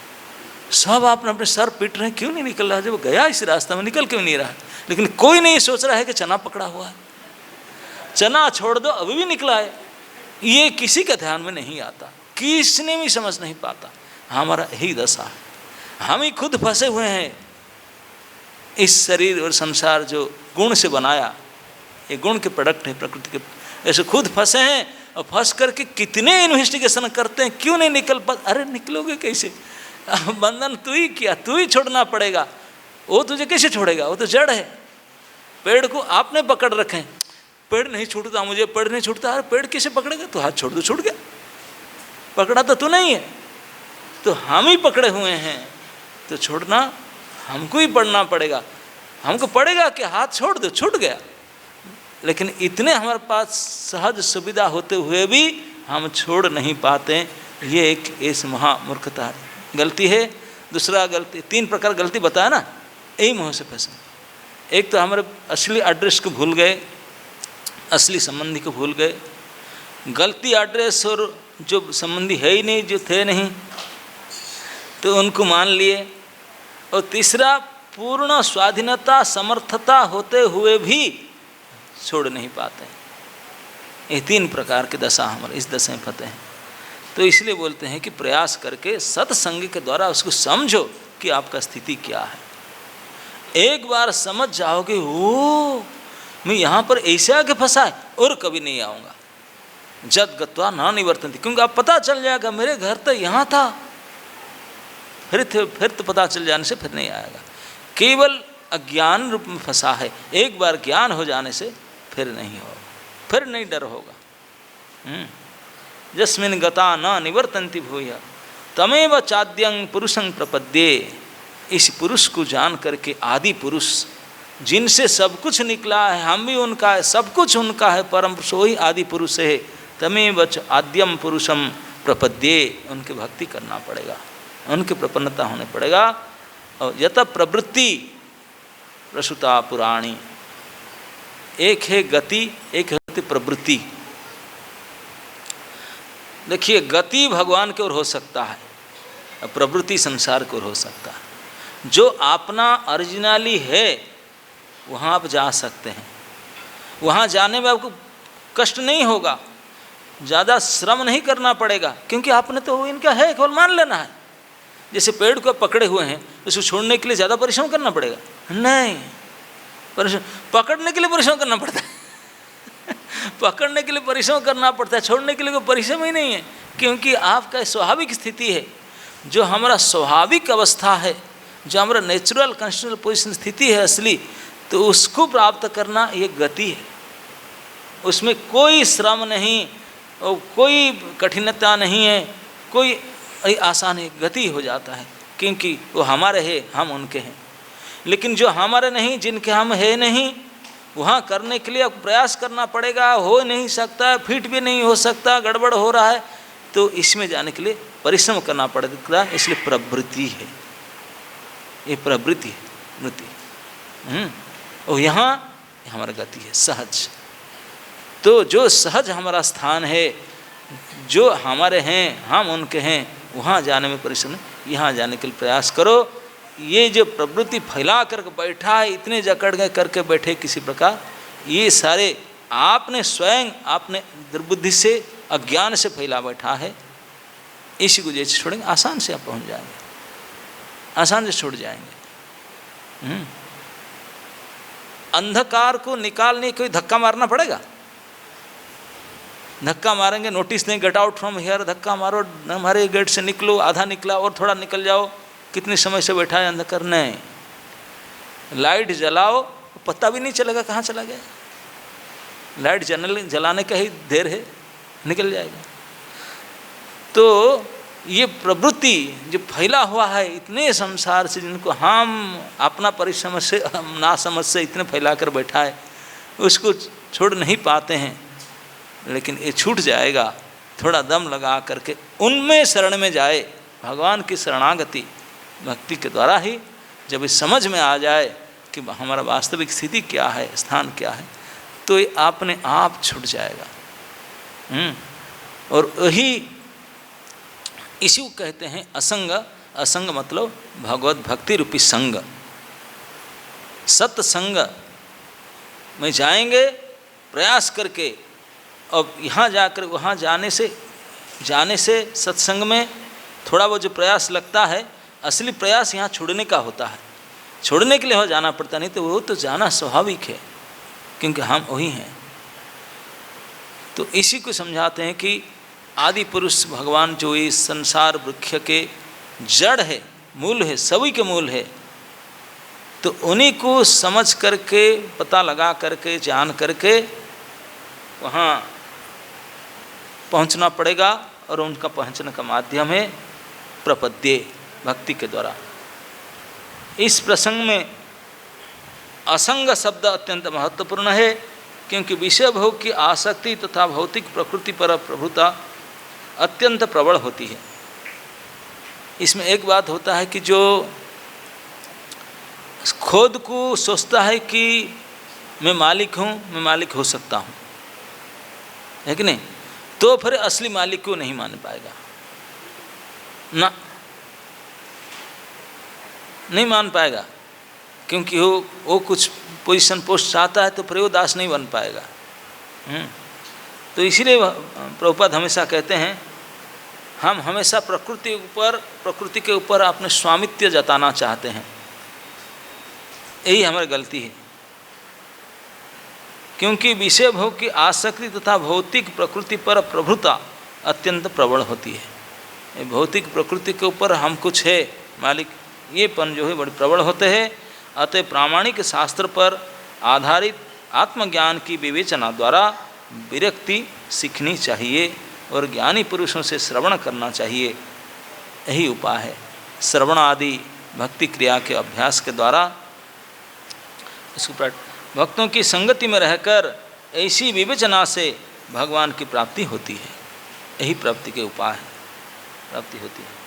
सब आपने अपने सर पीट रहे हैं, क्यों नहीं निकल रहा है, जब गया इस रास्ते में निकल क्यों नहीं रहा है। लेकिन कोई नहीं सोच रहा है कि चना पकड़ा हुआ है, चना छोड़ दो अभी भी निकला है, ये किसी के ध्यान में नहीं आता, किसने भी समझ नहीं पाता। हमारा यही दशा है, हम ही खुद फंसे हुए हैं। इस शरीर और संसार जो गुण से बनाया, ये गुण के प्रोडक्ट है प्रकृति के। ऐसे खुद फंसे हैं और फंस करके कितने इन्वेस्टिगेशन करते हैं, क्यों नहीं निकल पा। अरे निकलोगे कैसे, बंधन तू ही किया, तू ही छोड़ना पड़ेगा। वो तुझे कैसे छोड़ेगा, वो तो जड़ है। पेड़ को आपने पकड़ रखे, पेड़ नहीं छूटता, मुझे पेड़ नहीं छूटता। अरे पेड़ कैसे पकड़ेगा, तो हाथ छोड़ दो, छूट गया। पकड़ा तो तू नहीं है, तो हम ही पकड़े हुए हैं, तो छोड़ना हमको ही पड़ना पड़ेगा। हमको पड़ेगा कि हाथ छोड़ दो, छूट गया। लेकिन इतने हमारे पास सहज सुविधा होते हुए भी हम छोड़ नहीं पाते। ये एक इस महामूर्खता है, गलती है। दूसरा गलती, 3 प्रकार गलती बताया ना, यही मोह से फंसे। एक तो हमारे असली एड्रेस को भूल गए, असली संबंधी को भूल गए। गलती एड्रेस और जो संबंधी है ही नहीं, जो थे नहीं, तो उनको मान लिए। और तीसरा, पूर्ण स्वाधीनता समर्थता होते हुए भी छोड़ नहीं पाते। ये 3 प्रकार की दशा हमारे इस दशा में फंसे हैं। तो इसलिए बोलते हैं कि प्रयास करके सत्संग के द्वारा उसको समझो कि आपका स्थिति क्या है। एक बार समझ जाओगे, ओ मैं यहाँ पर ऐसे आके फंसा है और कभी नहीं आऊँगा। जद गत्वा न निवर्तन्ति, क्योंकि आप पता चल जाएगा मेरे घर तो यहाँ था, फिर तो पता चल जाने से फिर नहीं आएगा। केवल अज्ञान रूप में फंसा है, एक बार ज्ञान हो जाने से फिर नहीं होगा, फिर नहीं डर होगा। जस्मिन् गता न निवर्तन्ति भूय तमेव चाद्यं पुरुषं प्रपद्ये। इस पुरुष को जान करके, आदि पुरुष जिनसे सब कुछ निकला है, हम भी उनका है, सब कुछ उनका है, परम पुरुष वही आदि पुरुष है। तमेव आद्यम पुरुषम प्रपद्ये, उनकी भक्ति करना पड़ेगा, उनकी प्रपन्नता होने पड़ेगा। और यत प्रवृत्ति प्रसूता पुराणी, एक है गति, एक है प्रवृत्ति। देखिए, गति भगवान की ओर हो सकता है, प्रवृत्ति संसार की ओर हो सकता है। जो अपना ओरिजिनली है वहाँ आप जा सकते हैं, वहाँ जाने में आपको कष्ट नहीं होगा, ज़्यादा श्रम नहीं करना पड़ेगा, क्योंकि आपने तो इनका है, केवल मान लेना है। जैसे पेड़ को पकड़े हुए हैं, उसको छोड़ने के लिए ज़्यादा परिश्रम करना पड़ेगा? नहीं, परिश्रम पकड़ने के लिए परिश्रम करना पड़ता है पकड़ने के लिए परिश्रम करना पड़ता है, छोड़ने के लिए कोई परिश्रम ही नहीं है, क्योंकि आपका स्वाभाविक स्थिति है, जो हमारा स्वाभाविक अवस्था है, जो हमारा नेचुरल कंस्टिट्यूशनल पोजिशन स्थिति है असली, तो उसको प्राप्त करना ये गति है। उसमें कोई श्रम नहीं और कोई कठिनता नहीं है, कोई आसान है, गति हो जाता है, क्योंकि वो हमारे हैं, हम उनके हैं। लेकिन जो हमारे नहीं, जिनके हम है नहीं, वहाँ करने के लिए प्रयास करना पड़ेगा, हो नहीं सकता, फिट भी नहीं हो सकता, गड़बड़ हो रहा है, तो इसमें जाने के लिए परिश्रम करना पड़ेगा। इसलिए प्रवृत्ति है, ये प्रवृत्ति है, वृत्ति। और यहाँ हमारा गति है, सहज। तो जो सहज हमारा स्थान है, जो हमारे हैं, हम उनके हैं, वहाँ जाने में परिश्रम, यहाँ जाने के लिए प्रयास करो। ये जो प्रवृत्ति फैला कर बैठा है, इतने जकड़ गए करके बैठे किसी प्रकार, ये सारे आपने स्वयं आपने दुर्बुद्धि से, अज्ञान से फैला बैठा है। इसी को जैसे छोड़ेंगे, आसान से आप पहुँच जाएंगे, आसान से छोड़ जाएंगे। अंधकार को निकालने कोई धक्का मारना पड़ेगा? धक्का मारेंगे, नोटिस दें, गेट आउट फ्रॉम हियर, धक्का मारो, हमारे गेट से निकलो, आधा निकला और थोड़ा निकल जाओ, कितने समय से बैठा है अंधकार? नहीं, लाइट जलाओ, पता भी नहीं चलेगा कहाँ चला गया। लाइट जलाने का ही देर है, निकल जाएगा। तो ये प्रवृत्ति जो फैला हुआ है इतने संसार से, जिनको हम अपना परिश्रम से, ना समझ से इतने फैला कर बैठा है, उसको छोड़ नहीं पाते हैं। लेकिन ये छूट जाएगा, थोड़ा दम लगा करके उनमें शरण में जाए। भगवान की शरणागति भक्ति के द्वारा ही जब इस समझ में आ जाए कि हमारा वास्तविक स्थिति क्या है, स्थान क्या है, तो ये अपने आप छूट जाएगा। और वही इसी को कहते हैं असंग। असंग मतलब भगवत भक्ति रूपी संग। सत्संग में जाएंगे प्रयास करके, अब यहाँ जाकर वहाँ जाने से सत्संग में थोड़ा वो जो प्रयास लगता है, असली प्रयास यहाँ छोड़ने का होता है। छोड़ने के लिए हो जाना पड़ता, नहीं तो वो तो जाना स्वाभाविक है, क्योंकि हम वही हैं। तो इसी को समझाते हैं कि आदि पुरुष भगवान जो इस संसार वृक्ष के जड़ है, मूल है, सभी के मूल है, तो उन्हीं को समझ करके, पता लगा करके, जान करके वहाँ पहुँचना पड़ेगा। और उनका पहुँचने का माध्यम है प्रपद्ये, भक्ति के द्वारा। इस प्रसंग में असंग शब्द अत्यंत महत्वपूर्ण है, क्योंकि विषय भोग की आसक्ति तथा भौतिक प्रकृति पर प्रभुता अत्यंत प्रबल होती है। इसमें एक बात होता है कि जो खुद को सोचता है कि मैं मालिक हूँ, मैं मालिक हो सकता हूँ, है कि नहीं, तो फिर असली मालिक को नहीं मान पाएगा ना, नहीं मान पाएगा, क्योंकि वो कुछ पोजीशन पोस्ट चाहता है तो फिर वो दास नहीं बन पाएगा। तो इसीलिए प्रभुपाद हमेशा कहते हैं, हम हमेशा प्रकृति के ऊपर अपने स्वामित्व जताना चाहते हैं, यही हमारी गलती है। क्योंकि विषय भोग की आसक्ति तथा भौतिक प्रकृति पर प्रभुता अत्यंत प्रबल होती है। भौतिक प्रकृति के ऊपर हम कुछ है मालिक, ये पन जो है बड़े प्रबल होते हैं। अतः प्रामाणिक शास्त्र पर आधारित आत्मज्ञान की विवेचना द्वारा विरक्ति सीखनी चाहिए और ज्ञानी पुरुषों से श्रवण करना चाहिए। यही उपाय है, श्रवण आदि भक्ति क्रिया के अभ्यास के द्वारा इसको भक्तों की संगति में रहकर ऐसी विवेचना से भगवान की प्राप्ति होती है। यही प्राप्ति के उपाय है, प्राप्ति होती है।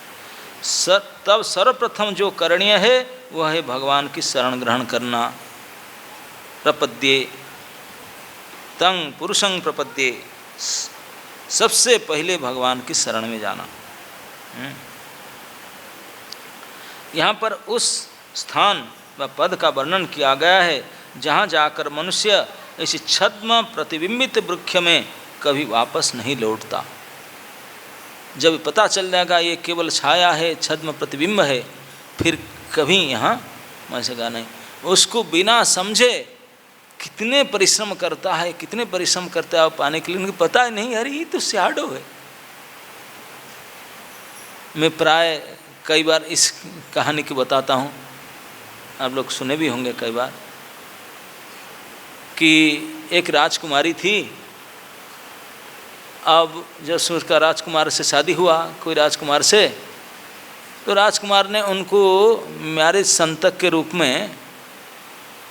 तब सर्वप्रथम जो करणीय है वह है भगवान की शरण ग्रहण करना। प्रपद्ये तं पुरुषं प्रपद्ये, सबसे पहले भगवान की शरण में जाना। यहाँ पर उस स्थान व पद का वर्णन किया गया है जहाँ जाकर मनुष्य इस छद्म प्रतिबिंबित वृक्ष में कभी वापस नहीं लौटता। जब पता चल जाएगा ये केवल छाया है, छद्म प्रतिबिंब है, फिर कभी यहाँ मजेगा नहीं। उसको बिना समझे कितने परिश्रम करता है, कितने परिश्रम करता है पाने के लिए, उनको पता ही नहीं, अरे ये तो शैडो है। मैं प्राय कई बार इस कहानी को बताता हूँ, आप लोग सुने भी होंगे कई बार, कि एक राजकुमारी थी। अब जब उसका राजकुमार से शादी हुआ, कोई राजकुमार से, तो राजकुमार ने उनको मैरिज संतक के रूप में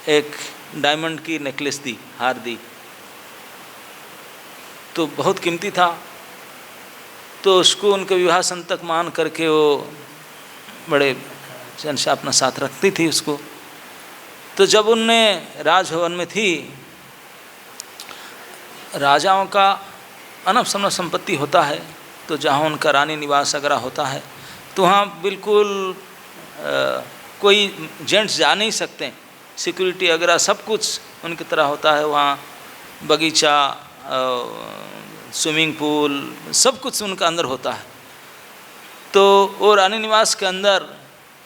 एक डायमंड की नेकलेस दी, हार दी, तो बहुत कीमती था। तो उसको उनके विवाह संतक मान करके वो बड़े चैन से अपना साथ रखती थी उसको। तो जब उनने राजभवन में थी, राजाओं का अनब शनब संपत्ति होता है, तो जहाँ उनका रानी निवास वगैरह होता है, तो वहाँ बिल्कुल कोई जेंट्स जा नहीं सकते, सिक्योरिटी वगैरह सब कुछ उनकी तरह होता है। वहाँ बगीचा, स्विमिंग पूल, सब कुछ उनका अंदर होता है। तो वो रानी निवास के अंदर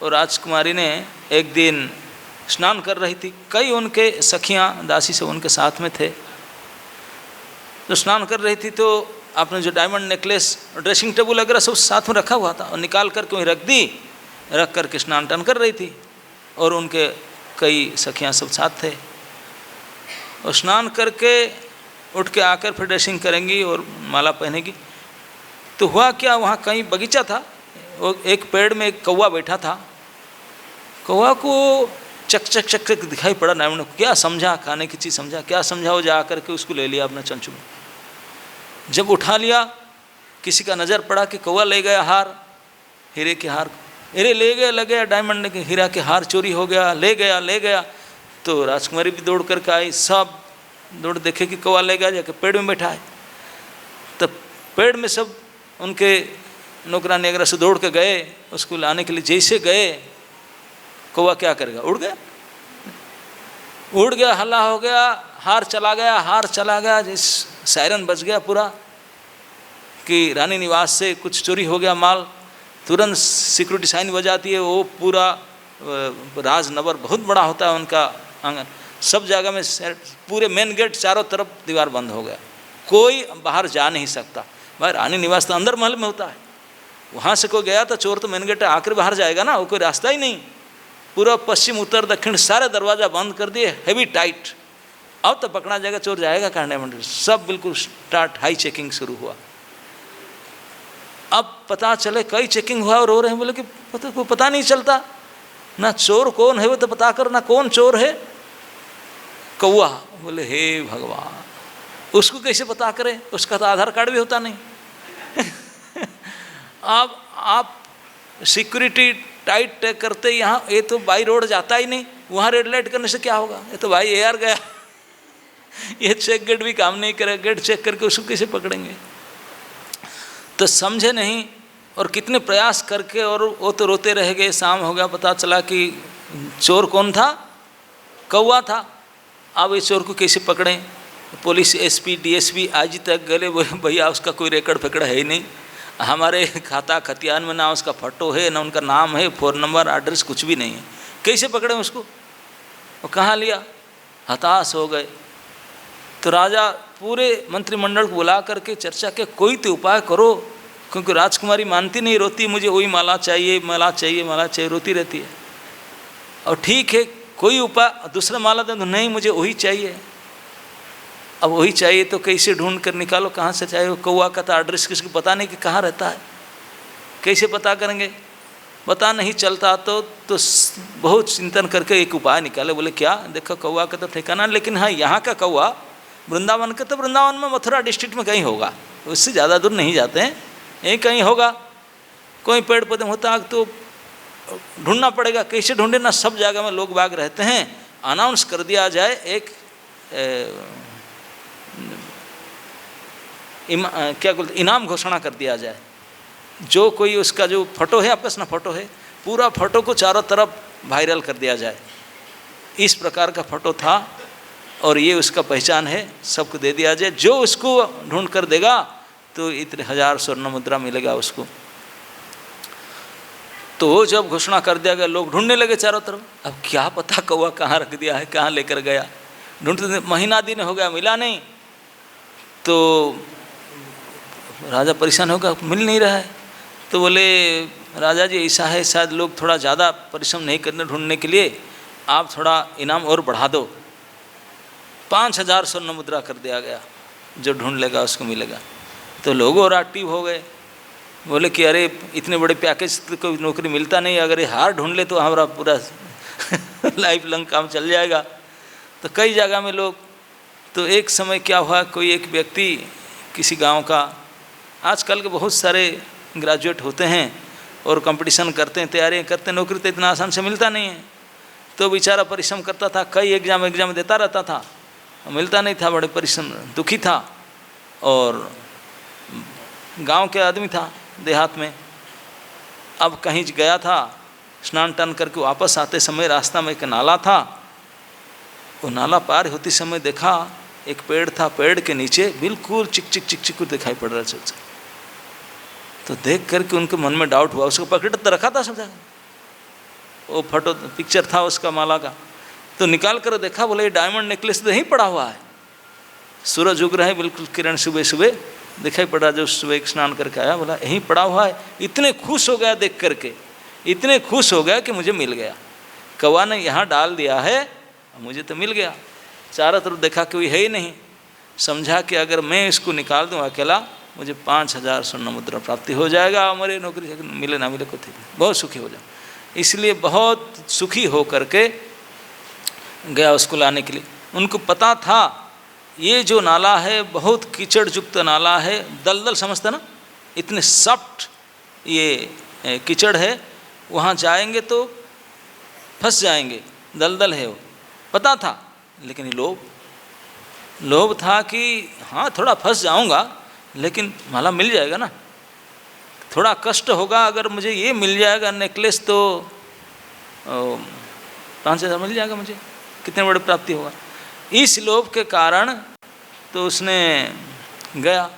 वो राजकुमारी ने एक दिन स्नान कर रही थी, कई उनके सखियाँ दासी से उनके साथ में थे, तो स्नान कर रही थी। तो आपने जो डायमंड नेकलेस, ड्रेसिंग टेबल वगैरह सब साथ में रखा हुआ था, और निकाल करके वहीं रख दी, रख करके स्नान टान कर रही थी, और उनके कई सखियाँ सब साथ थे। और स्नान करके उठ के आकर फिर ड्रेसिंग करेंगी और माला पहनेगी। तो हुआ क्या, वहाँ कहीं बगीचा था, वो एक पेड़ में एक कौवा बैठा था। कौवा को चक चक चक चक दिखाई पड़ा डायमंड को, क्या समझा, खाने की चीज़ समझा, क्या समझा, वो जा करके उसको ले लिया अपना चंचू में। जब उठा लिया, किसी का नज़र पड़ा कि कौवा ले गया हार, हीरे के हार, अरे ले गया डायमंड के हीरा के हार चोरी हो गया, ले गया। तो राजकुमारी भी दौड़ करके आई, सब दौड़ देखे कि कौवा ले गया, जाके पेड़ में बैठा है। तब पेड़ में सब उनके नौकरानी वगैरह से दौड़ के गए उसको लाने के लिए। जैसे गए, कौवा क्या करेगा, उड़ गया, हल्ला हो गया, हार चला गया, जिस सायरन बज गया पूरा कि रानी निवास से कुछ चोरी हो गया माल। तुरंत सिक्योरिटी साइन बजाती है, वो पूरा राजनगर बहुत बड़ा होता है उनका आंगन, सब जगह में पूरे मेन गेट चारों तरफ दीवार बंद हो गया, कोई बाहर जा नहीं सकता। भाई रानी निवास तो अंदर महल में होता है, वहाँ से कोई गया तो चोर तो मेन गेट आकर बाहर जाएगा ना, वो कोई रास्ता ही नहीं। पूरा पश्चिम उत्तर दक्षिण सारे दरवाज़ा बंद कर दिए, हैवी टाइट। अब तो पकड़ा जाएगा, चोर जाएगा कहाँ मंदिर, सब बिल्कुल स्टार्ट, हाई चेकिंग शुरू हुआ। अब पता चले कई चेकिंग हुआ और रो रहे हैं, बोले कि पता नहीं चलता ना चोर कौन है, वो तो पता कर ना कौन चोर है। कौआ बोले हे भगवान, उसको कैसे पता करें, उसका तो आधार कार्ड भी होता नहीं। अब आप सिक्योरिटी टाइट करते यहाँ, ये तो बाई रोड जाता ही नहीं, वहाँ रेड लाइट करने से क्या होगा, ये तो भाई एयर गया। ये चेक गेट भी काम नहीं करेगा, गेट चेक करके उसको कैसे पकड़ेंगे। तो समझे नहीं, और कितने प्रयास करके, और वो तो रोते रह गए। शाम हो गया, पता चला कि चोर कौन था, कौआ था। अब इस चोर को कैसे पकड़ें, पुलिस एसपी डीएसपी आज तक गले, भैया उसका कोई रिकॉर्ड पकड़ा है ही नहीं, हमारे खाता खतियान में ना उसका फ़ोटो है, ना उनका नाम है, फ़ोन नंबर एड्रेस कुछ भी नहीं है, कैसे पकड़े उसको, वो कहाँ लिया। हताश हो गए। तो राजा पूरे मंत्रिमंडल को बुला करके चर्चा के, कोई तो उपाय करो, क्योंकि राजकुमारी मानती नहीं, रोती, मुझे वही माला चाहिए, माला चाहिए, माला चाहिए, रोती रहती है। और ठीक है कोई उपाय, दूसरा माला दे दो, नहीं मुझे वही चाहिए। अब वही चाहिए तो कैसे ढूंढ कर निकालो, कहाँ से चाहिए। कौआ का था एड्रेस किसको पता नहीं कि कहाँ रहता है, कैसे पता करेंगे, पता नहीं चलता। तो बहुत चिंतन करके एक उपाय निकाले, बोले क्या, देखो कौआ का तो ठिकाना, लेकिन हाँ यहाँ का कौआ वृंदावन का, तो वृंदावन में मथुरा डिस्ट्रिक्ट में कहीं होगा, उससे ज़्यादा दूर नहीं जाते हैं, यहीं कहीं होगा। कोई पेड़ पौधे होता तो ढूंढना पड़ेगा, कैसे ढूंढे ना, सब जगह में लोग बाग रहते हैं। अनाउंस कर दिया जाए, एक क्या बोलते, इनाम घोषणा कर दिया जाए, जो कोई उसका जो फ़ोटो है, आपका ना फ़ोटो है, पूरा फ़ोटो को चारों तरफ वायरल कर दिया जाए। इस प्रकार का फ़ोटो था और ये उसका पहचान है, सबको दे दिया जाए। जो उसको ढूंढ कर देगा तो इतने 1000 स्वर्ण मुद्रा मिलेगा उसको। तो जब घोषणा कर दिया गया, लोग ढूंढने लगे चारों तरफ। अब क्या पता कौआ कहाँ रख दिया है, कहाँ लेकर गया। ढूंढते महीना दिन हो गया, मिला नहीं। तो राजा परेशान होगा, मिल नहीं रहा है। तो बोले राजा जी ऐसा है, शायद लोग थोड़ा ज़्यादा परिश्रम नहीं करने ढूंढने के लिए, आप थोड़ा इनाम और बढ़ा दो। 5000 स्वर्ण मुद्रा कर दिया गया, जो ढूंढ लेगा उसको मिलेगा। तो लोग और एक्टिव हो गए, बोले कि अरे इतने बड़े पैकेज तो कोई नौकरी मिलता नहीं, अगर ये हार ढूंढ ले तो हमारा पूरा लाइफ लॉन्ग काम चल जाएगा। तो कई जगह में लोग, तो एक समय क्या हुआ, कोई एक व्यक्ति किसी गांव का, आजकल के बहुत सारे ग्रेजुएट होते हैं और कंपटीशन करते हैं, तैयारियां करते हैं, नौकरी तो इतना आसान से मिलता नहीं है। तो बेचारा परिश्रम करता था, कई एग्जाम देता रहता था, मिलता नहीं था, बड़े परिश्रम, दुखी था। और गांव के आदमी था, देहात में। अब कहीं गया था, स्नान टान करके वापस आते समय रास्ता में एक नाला था। वो नाला पार होते समय देखा एक पेड़ था, पेड़ के नीचे बिल्कुल चिक चिक दिखाई पड़ रहा है। तो देख करके उनके मन में डाउट हुआ, उसको पकड़ तो रखा था सब जगह, वो फोटो पिक्चर था उसका माला का। तो निकाल कर देखा, बोले ये डायमंड नेकलेस तो यहीं पड़ा हुआ है। सूरज उग रहा है, बिल्कुल किरण सुबह सुबह दिखाई पड़ रहा, जो सुबह स्नान करके आया, बोला यहीं पड़ा हुआ है। इतने खुश हो गया देख करके, इतने खुश हो गया कि मुझे मिल गया, कौवा ने यहाँ डाल दिया है, मुझे तो मिल गया। चारों तरफ देखा कोई है ही नहीं, समझा कि अगर मैं इसको निकाल दूँ अकेला, मुझे 5000 स्वर्ण मुद्रा प्राप्ति हो जाएगा, हमारी नौकरी मिले ना मिले को ठीक, बहुत सुखी हो जाए। इसलिए बहुत सुखी हो करके गया उसको लाने के लिए। उनको पता था ये जो नाला है बहुत कीचड़ युक्त नाला है, दलदल समझते ना, इतने सॉफ्ट ये कीचड़ है, वहाँ जाएंगे तो फंस जाएंगे, दलदल है वो, पता था। लेकिन लोभ था कि हाँ थोड़ा फंस जाऊँगा लेकिन माला मिल जाएगा ना, थोड़ा कष्ट होगा, अगर मुझे ये मिल जाएगा नेकलेस तो 5000 मिल जाएगा मुझे, कितने बड़े प्राप्ति होगा। इस लोभ के कारण तो उसने गया,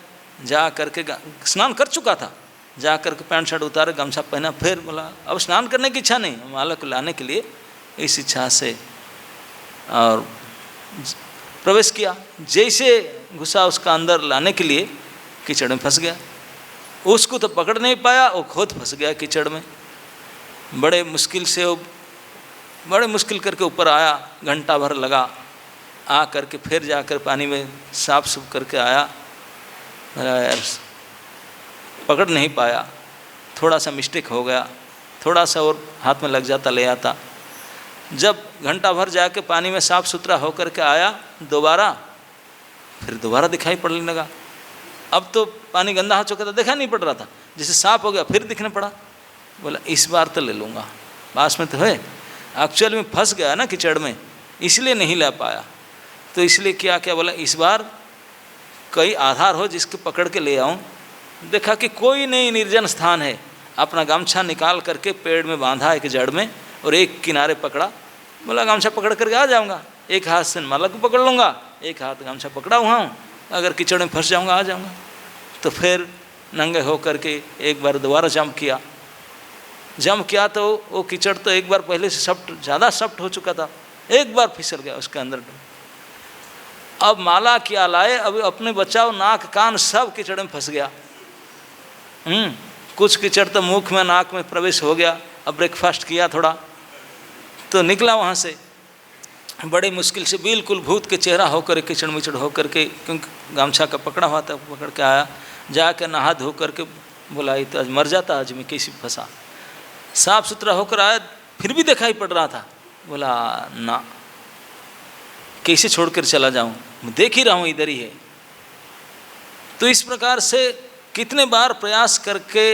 जा करके स्नान कर चुका था, जा कर के पैंट शर्ट उतारे, गमछा पहना, फिर बोला अब स्नान करने की इच्छा नहीं, माला को लाने के लिए इस इच्छा से और प्रवेश किया। जैसे घुसा उसका अंदर लाने के लिए कीचड़ में फंस गया। उसको तो पकड़ नहीं पाया, वो खुद फंस गया कीचड़ में। बड़े मुश्किल से वो बड़े मुश्किल करके ऊपर आया, घंटा भर लगा, आ करके फिर जाकर पानी में साफ सुफ करके आया। यार पकड़ नहीं पाया, थोड़ा सा मिस्टेक हो गया, थोड़ा सा और हाथ में लग जाता ले आता। जब घंटा भर जाके पानी में साफ़ सुथरा होकर के आया दोबारा, फिर दोबारा दिखाई पड़ने लगा। अब तो पानी गंदा हो चुका था, दिखाई नहीं पड़ रहा था, जैसे साफ हो गया फिर दिखने पड़ा। बोला इस बार तो ले लूँगा, पास में तो है। एक्चुअल में फंस गया ना कीचड़ में, इसलिए नहीं ले पाया। तो इसलिए क्या क्या बोला इस बार कई आधार हो जिसके पकड़ के ले आऊँ। देखा कि कोई नहीं, निर्जन स्थान है। अपना गमछा निकाल करके पेड़ में बांधा एक जड़ में और एक किनारे पकड़ा। बोला गमछा पकड़ करके आ जाऊँगा, एक हाथ से माला को पकड़ लूँगा, एक हाथ गमछा पकड़ा हुआ हूँ, अगर कीचड़ में फंस जाऊँगा आ जाऊँगा। तो फिर नंगे हो करके एक बार दोबारा जंप किया तो वो कीचड़ तो एक बार पहले से ज़्यादा सॉफ्ट हो चुका था, एक बार फिसल गया उसके अंदर। अब माला क्या लाए, अब अपने बचाओ नाक कान सब कीचड़ में फंस गया। कुछ कीचड़ तो मुख में नाक में प्रवेश हो गया। अब ब्रेकफास्ट किया थोड़ा तो निकला वहाँ से बड़ी मुश्किल से, बिल्कुल भूत के चेहरा होकर कीचड़ मिचड़ होकर के, क्योंकि गामछा का पकड़ा हुआ था, पकड़ के आया, जाकर नहा धो करके बोला तो आज मर जाता, आज मैं कैसे फंसा। साफ सुथरा होकर आया, फिर भी दिखाई पड़ रहा था। बोला ना, कैसे छोड़कर चला जाऊं, मैं देख ही रहा हूँ इधर ही है। तो इस प्रकार से कितने बार प्रयास करके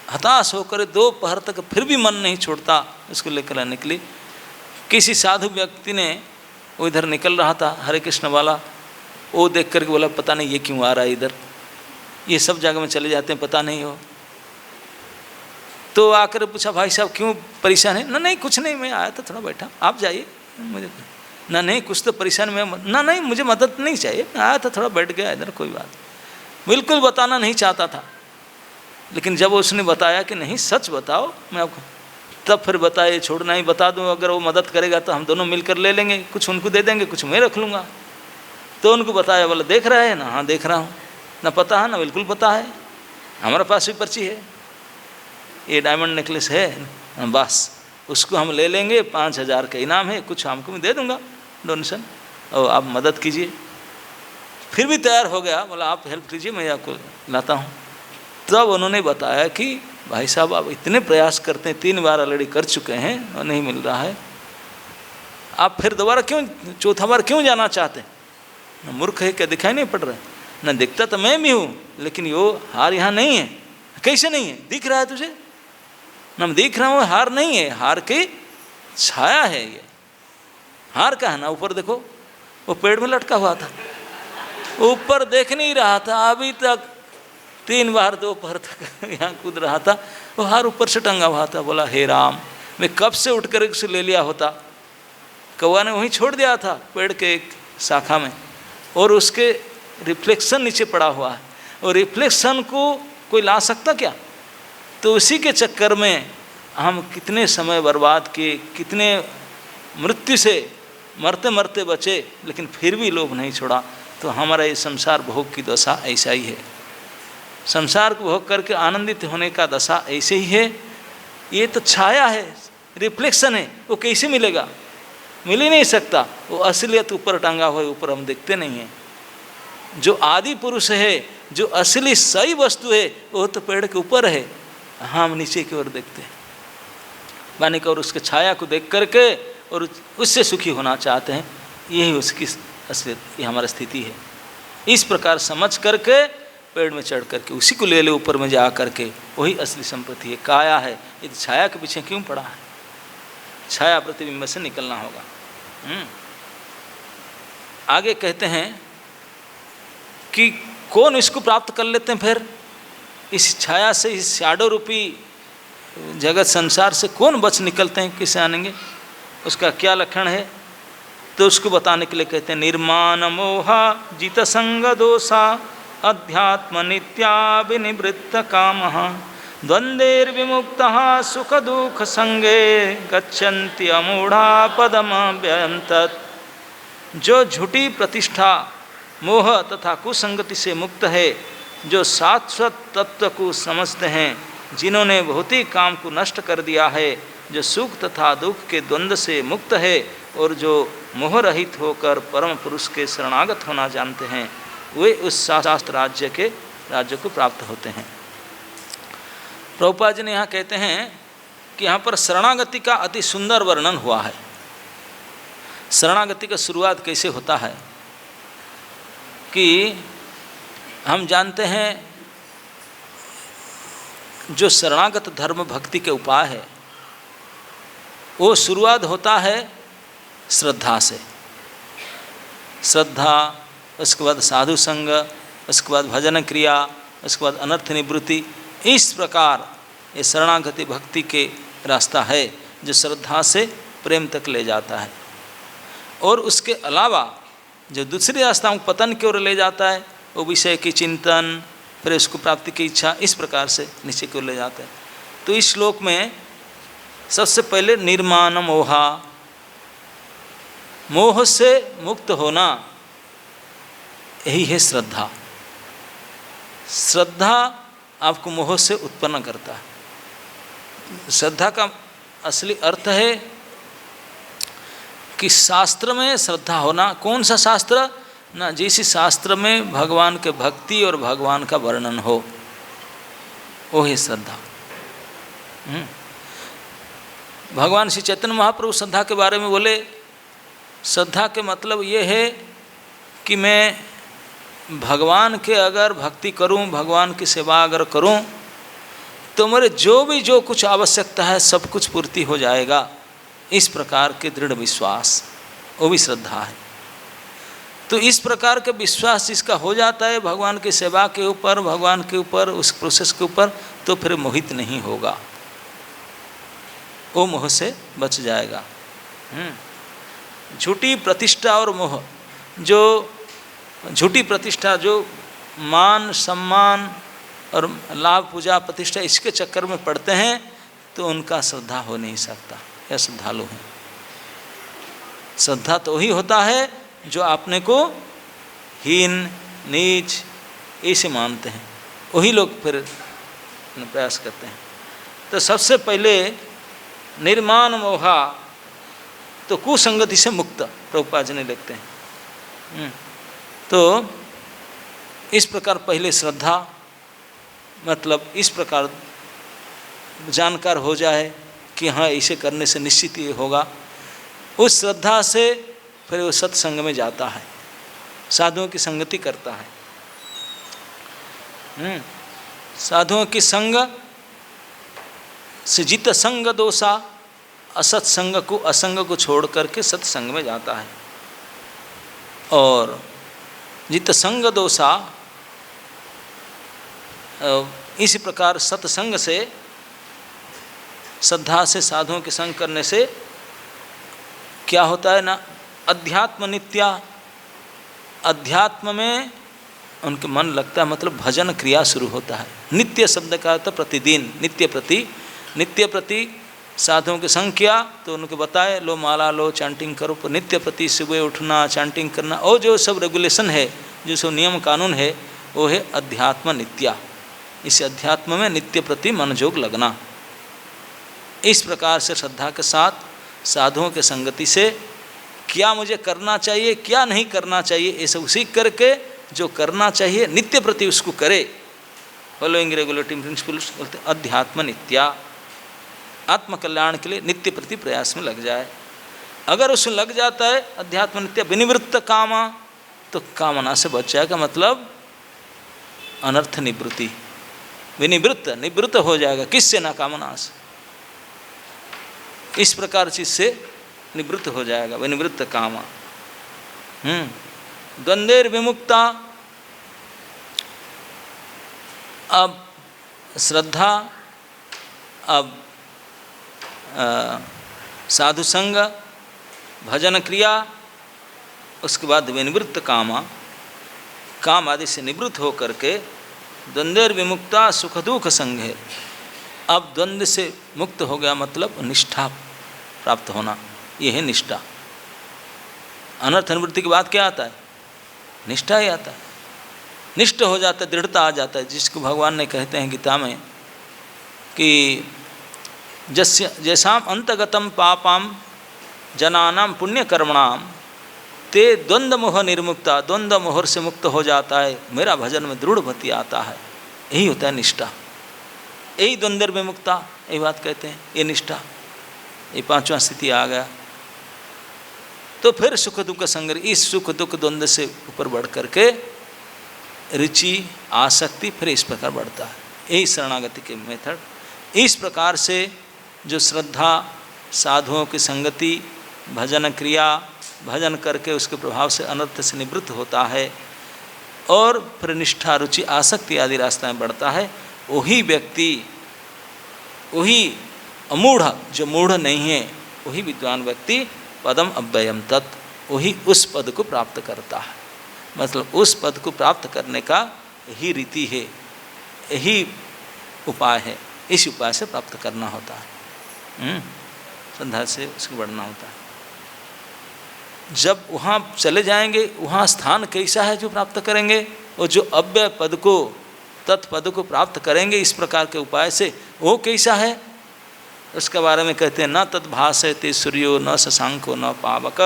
हताश होकर दोपहर तक फिर भी मन नहीं छोड़ता उसको लेकर आने के लिए। किसी साधु व्यक्ति ने, वो इधर निकल रहा था हरे कृष्ण वाला, वो देख करके बोला पता नहीं ये क्यों आ रहा है इधर, ये सब जगह में चले जाते हैं पता नहीं हो। तो आकर पूछा भाई साहब क्यों परेशान है? ना नहीं कुछ नहीं, मैं आया था थोड़ा बैठा, आप जाइए। मुझे ना नहीं कुछ तो परेशान में, ना नहीं मुझे मदद नहीं चाहिए, मैं आया था थोड़ा बैठ गया इधर, कोई बात। बिल्कुल बताना नहीं चाहता था, लेकिन जब उसने बताया कि नहीं सच बताओ मैं आपको, तब फिर बताए छोड़ना ही बता दूँ, अगर वो मदद करेगा तो हम दोनों मिलकर ले लेंगे, कुछ उनको दे देंगे कुछ मैं रख लूँगा। तो उनको बताया, बोला देख रहा है ना? हाँ देख रहा हूँ। ना पता है ना? बिल्कुल पता है, हमारे पास भी पर्ची है, ये डायमंड नेकलेस है, बस उसको हम ले लेंगे, 5000 का इनाम है, कुछ हमको मैं दे दूँगा डोनेशन, और आप मदद कीजिए। फिर भी तैयार हो गया, बोला आप हेल्प कीजिए मैं आपको लाता हूँ। तब उन्होंने बताया कि भाई साहब आप इतने प्रयास करते हैं, 3 बार ऑलरेडी कर चुके हैं और नहीं मिल रहा है, आप फिर दोबारा क्यों, चौथा बार क्यों जाना चाहते हैं? न मूर्ख है क्या, दिखाई नहीं पड़ रहा है? न दिखता तो मैं भी हूँ, लेकिन वो हार यहाँ नहीं है। कैसे नहीं है? दिख रहा है तुझे? न दिख रहा हूँ, हार नहीं है, हार की छाया है ये। हार का है ना, ऊपर देखो वो पेड़ में लटका हुआ था, ऊपर देख नहीं रहा था अभी तक, 3 बार दोपहर तक यहाँ कूद रहा था, वो हार ऊपर से टंगा हुआ था। बोला हे राम, मैं कब से उठ कर उसे ले लिया होता। कौवा ने वहीं छोड़ दिया था पेड़ के एक शाखा में, और उसके रिफ्लेक्शन नीचे पड़ा हुआ है, और रिफ्लेक्शन को कोई ला सकता क्या? तो उसी के चक्कर में हम कितने समय बर्बाद किए, कितने मृत्यु से मरते मरते बचे, लेकिन फिर भी लोभ नहीं छोड़ा। तो हमारा ये संसार भोग की दशा ऐसा ही है, संसार को भोग करके आनंदित होने का दशा ऐसे ही है। ये तो छाया है, रिफ्लेक्शन है, वो कैसे मिलेगा? मिल ही नहीं सकता। वो असलियत ऊपर टांगा हुआ है, ऊपर हम देखते नहीं हैं। जो आदि पुरुष है, जो असली सही वस्तु है, वो तो पेड़ के ऊपर है, हम नीचे की ओर देखते हैं बानी को, और उसके छाया को देख करके और उससे सुखी होना चाहते हैं। यही उसकी असलियत, ये हमारी स्थिति है। इस प्रकार समझ करके पेड़ में चढ़ करके उसी को ले ले ऊपर में जा करके, वही असली संपत्ति है, काया है। ये छाया के पीछे क्यों पड़ा है? छाया प्रतिबिंब से निकलना होगा। आगे कहते हैं कि कौन इसको प्राप्त कर लेते हैं फिर इस छाया से, इस शैडो रूपी जगत संसार से कौन बच निकलते हैं, किसे आनेंगे, उसका क्या लक्षण है? तो उसको बताने के लिए कहते हैं निर्माण मोहा जित संग दोषा अध्यात्म नित्या विनिवृत्त कामः द्वंद्वैर्विमुक्तः सुख दुख संगे गच्छन्ति अमूढ़ा पदमव्यन्तत्। जो झूठी प्रतिष्ठा मोह तथा कुसंगति से मुक्त है, जो शाश्वत तत्व को समझते हैं, जिन्होंने भौतिक काम को नष्ट कर दिया है, जो सुख तथा दुख के द्वंद्व से मुक्त है और जो मोह रहित होकर परम पुरुष के शरणागत होना जानते हैं, वे उस शास्त्र राज्य को प्राप्त होते हैं। प्रभुपाद जी ने यहाँ कहते हैं कि यहाँ पर शरणागति का अति सुंदर वर्णन हुआ है। शरणागति का शुरुआत कैसे होता है कि हम जानते हैं जो शरणागत धर्म भक्ति के उपाय है वो शुरुआत होता है श्रद्धा से। श्रद्धा, उसके बाद साधु संग, उसके बाद भजन क्रिया, उसके बाद अनर्थ निवृत्ति। इस प्रकार ये शरणागति भक्ति के रास्ता है जो श्रद्धा से प्रेम तक ले जाता है। और उसके अलावा जो दूसरी रास्ता पतन की ओर ले जाता है वो विषय की चिंतन, फिर उसको प्राप्ति की इच्छा, इस प्रकार से नीचे की ओर ले जाता है। तो इस श्लोक में सबसे पहले निर्माण मोहा, मोह से मुक्त होना, यही है श्रद्धा। श्रद्धा आपको मोह से उत्पन्न करता है। श्रद्धा का असली अर्थ है कि शास्त्र में श्रद्धा होना। कौन सा शास्त्र? ना, जिस शास्त्र में भगवान के भक्ति और भगवान का वर्णन हो, वो है श्रद्धा। भगवान श्री चैतन्य महाप्रभु श्रद्धा के बारे में बोले, श्रद्धा के मतलब ये है कि मैं भगवान के अगर भक्ति करूं, भगवान की सेवा अगर करूं, तो मेरे जो कुछ आवश्यकता है सब कुछ पूर्ति हो जाएगा। इस प्रकार के दृढ़ विश्वास, वो भी श्रद्धा है। तो इस प्रकार के विश्वास जिसका हो जाता है भगवान की सेवा के ऊपर, भगवान के ऊपर, उस प्रोसेस के ऊपर, तो फिर मोहित नहीं होगा, वो मोह से बच जाएगा। झूठी प्रतिष्ठा और मोह, जो झूठी प्रतिष्ठा, जो मान सम्मान और लाभ पूजा प्रतिष्ठा इसके चक्कर में पड़ते हैं, तो उनका श्रद्धा हो नहीं सकता, या श्रद्धालु हैं। श्रद्धा तो वही होता है जो आपने को हीन नीच ऐसे मानते हैं, वही लोग फिर प्रयास करते हैं। तो सबसे पहले निर्माण मोहा, तो कुसंगति से मुक्त, प्रभुपाद जी ने लिखते हैं। तो इस प्रकार पहले श्रद्धा, मतलब इस प्रकार जानकार हो जाए कि हाँ ऐसे करने से निश्चित ये होगा। उस श्रद्धा से फिर वो सत्संग में जाता है, साधुओं की संगति करता है। साधुओं की संग से जित संग दोषा, असत्संग को, असंग को छोड़ करके सत्संग में जाता है। और जित संग दोषा, इसी प्रकार सत्संग से, श्रद्धा से, साधुओं के संग करने से क्या होता है ना, अध्यात्म नित्या, अध्यात्म में उनके मन लगता है, मतलब भजन क्रिया शुरू होता है। नित्य शब्द का अर्थ प्रतिदिन, नित्य प्रति, नित्य प्रति साधुओं के संग किया तो उनको बताए, लो माला लो, चैंटिंग करो। पर नित्य प्रति सुबह उठना, चैंटिंग करना, और जो सब रेगुलेशन है, जो सब नियम कानून है, वो है अध्यात्म नित्या। इस अध्यात्म में नित्य प्रति मनोयोग लगना। इस प्रकार से श्रद्धा के साथ साधुओं के संगति से क्या मुझे करना चाहिए, क्या नहीं करना चाहिए, ये सब सीख करके जो करना चाहिए नित्य प्रति उसको करे। फॉलोइंग रेगुलेटिंग प्रिंसिपल्स बोलते अध्यात्म नित्या। आत्मकल्याण के लिए नित्य प्रति प्रयास में लग जाए। अगर उसमें लग जाता है अध्यात्म नित्य विनिवृत्त कामा, तो कामना से बच जाएगा, मतलब अनर्थ निवृत्ति, विनिवृत्त, निवृत्त हो जाएगा। किससे? ना कामना से। इस प्रकार चीज से निवृत्त हो जाएगा, विनिवृत्त कामा। द्वंद्वेर विमुक्ता। अब श्रद्धा, अब साधु संग, भजन क्रिया, उसके बाद विनिवृत्त कामा। काम आदि से निवृत्त हो करके द्वंद्व विमुक्ता सुख दुख संघे, अब द्वंद्व से मुक्त हो गया मतलब निष्ठा प्राप्त होना, यह है निष्ठा। अनर्थ निवृत्ति के बाद क्या आता है? निष्ठा ही आता है। निष्ठ हो जाता है, दृढ़ता आ जाता है, जिसको भगवान ने कहते हैं गीता में कि जस्य जैसाम अंतगतम पापम जनानाम पुण्य कर्मणाम ते द्वंद्व मोह निर्मुक्ता, द्वंद्व मोह से मुक्त हो जाता है, मेरा भजन में दृढ़ भक्ति आता है। यही होता है निष्ठा, यही द्वंद्व विमुक्ता, यही बात कहते हैं, ये निष्ठा। ये पांचवा स्थिति आ गया। तो फिर सुख दुख संग्रह, इस सुख दुख द्वंद्व से ऊपर बढ़ करके रुचि आसक्ति फिर इस प्रकार बढ़ता है। यही शरणागति के मेथड। इस प्रकार से जो श्रद्धा, साधुओं की संगति, भजन क्रिया, भजन करके उसके प्रभाव से अनर्थ से निवृत्त होता है और फिर निष्ठा, रुचि, आसक्ति आदि रास्ता में बढ़ता है, वही व्यक्ति, वही अमूढ़, जो मूढ़ नहीं है, वही विद्वान व्यक्ति पदम अव्ययम तत्, वही उस पद को प्राप्त करता है। मतलब उस पद को प्राप्त करने का यही रीति है, यही उपाय है, इस उपाय से प्राप्त करना होता है, श्रद्धा से उसको बढ़ना होता है। जब वहाँ चले जाएंगे, वहाँ स्थान कैसा है जो प्राप्त करेंगे, और जो अव्यय पद को, तत्पद को प्राप्त करेंगे इस प्रकार के उपाय से, वो कैसा है उसके बारे में कहते हैं, न तद्भासयते सूर्यो न शशांको न पावक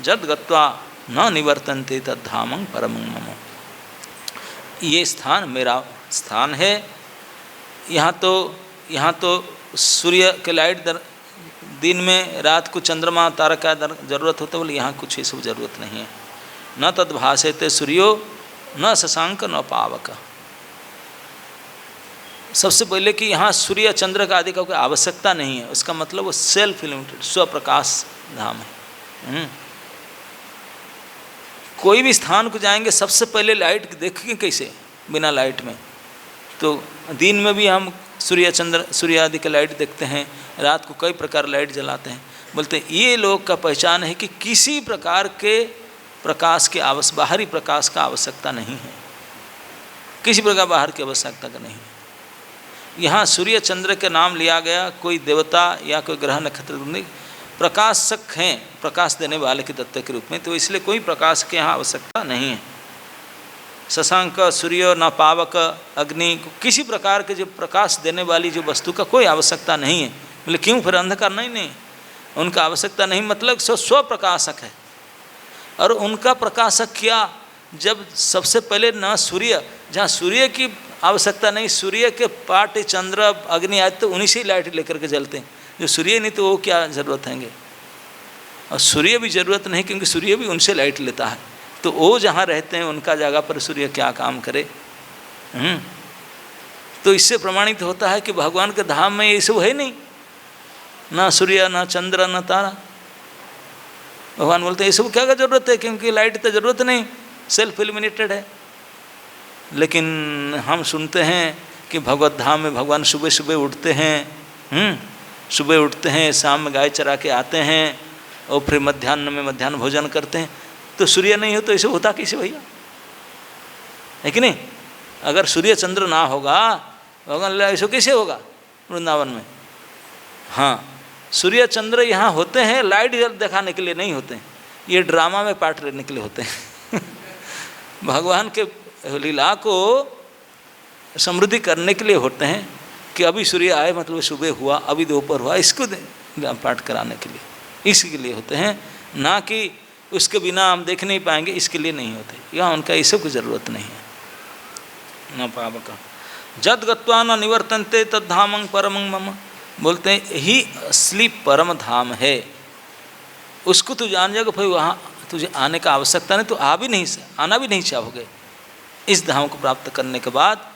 जद गत्वा न निवर्तन्ते तद्धामं परमं मम। ये स्थान मेरा स्थान है। यहाँ तो सूर्य के लाइट दिन में, रात को चंद्रमा तारा का जरूरत होता है, बोले यहाँ कुछ ये सब जरूरत नहीं है। न तद्भासयते सूर्यो न शशांक न पावक। सबसे पहले कि यहाँ सूर्य चंद्र का आदि का कोई आवश्यकता नहीं है, उसका मतलब वो सेल्फ लिमिटेड स्वप्रकाश धाम है। कोई भी स्थान को जाएंगे सबसे पहले लाइट देखेंगे कैसे, बिना लाइट में। तो दिन में भी हम सूर्य चंद्र सूर्य आदि के लाइट देखते हैं, रात को कई प्रकार लाइट जलाते हैं। बोलते हैं ये लोग का पहचान है कि किसी प्रकार के प्रकाश के बाहरी प्रकाश का आवश्यकता नहीं है, किसी प्रकार बाहर की आवश्यकता का नहीं है। यहाँ सूर्य चंद्र के नाम लिया गया, कोई देवता या कोई ग्रह नक्षत्र नहीं, प्रकाशक हैं, प्रकाश देने वाले के तत्व के रूप में, तो इसलिए कोई प्रकाश की यहाँ आवश्यकता नहीं है। शशांक, सूर्य, न पावक, अग्नि, किसी प्रकार के जो प्रकाश देने वाली जो वस्तु का कोई आवश्यकता नहीं है। बोले क्यों? फिर अंधकार नहीं, उनका आवश्यकता नहीं, मतलब स्वप्रकाशक है। और उनका प्रकाशक क्या, जब सबसे पहले न सूर्य, जहाँ सूर्य की आवश्यकता नहीं, सूर्य के पाट, चंद्र, अग्नि आदि तो उन्हीं से ही लाइट लेकर के जलते हैं। जो सूर्य नहीं तो वो क्या जरूरत हैंगे, और सूर्य भी जरूरत नहीं क्योंकि सूर्य भी उनसे लाइट लेता है। तो वो जहाँ रहते हैं उनका जगह पर सूर्य क्या काम करे। तो इससे प्रमाणित होता है कि भगवान के धाम में ये सब है नहीं, ना सूर्य, ना चंद्र, ना तारा। भगवान बोलते हैं ये सब क्या का जरूरत है, क्योंकि लाइट तो जरूरत नहीं, सेल्फ इल्यूमिनेटेड है। लेकिन हम सुनते हैं कि भगवत धाम में भगवान सुबह सुबह उठते हैं, सुबह उठते हैं, शाम में गाय चरा के आते हैं, और फिर मध्याह्न में मध्याह्न भोजन करते हैं। तो सूर्य नहीं हो तो ऐसे होता कैसे भैया, है कि नहीं? अगर सूर्य चंद्र ना होगा, भगवान ऐसा कैसे होगा वृंदावन में? हाँ, सूर्य चंद्र यहाँ होते हैं लाइट दिखाने के लिए नहीं होते हैं, ये ड्रामा में पार्ट लेने के लिए होते हैं। भगवान के लीला को समृद्धि करने के लिए होते हैं कि अभी सूर्य आए, मतलब सुबह हुआ, अभी दोपहर हुआ, इसको पाठ कराने के लिए, इसके लिए होते हैं, ना कि उसके बिना हम देख नहीं पाएंगे, इसके लिए नहीं होते। यहाँ उनका ये सब की जरूरत नहीं है। न पावक जद गत्वा न निवर्तन्ते तद्धामं परमं मम। बोलते हैं यही असली परम धाम है, उसको तू जान जाएगा, फिर वहाँ तुझे आने का आवश्यकता नहीं, तो आना भी नहीं चाहोगे। इस धाम को प्राप्त करने के बाद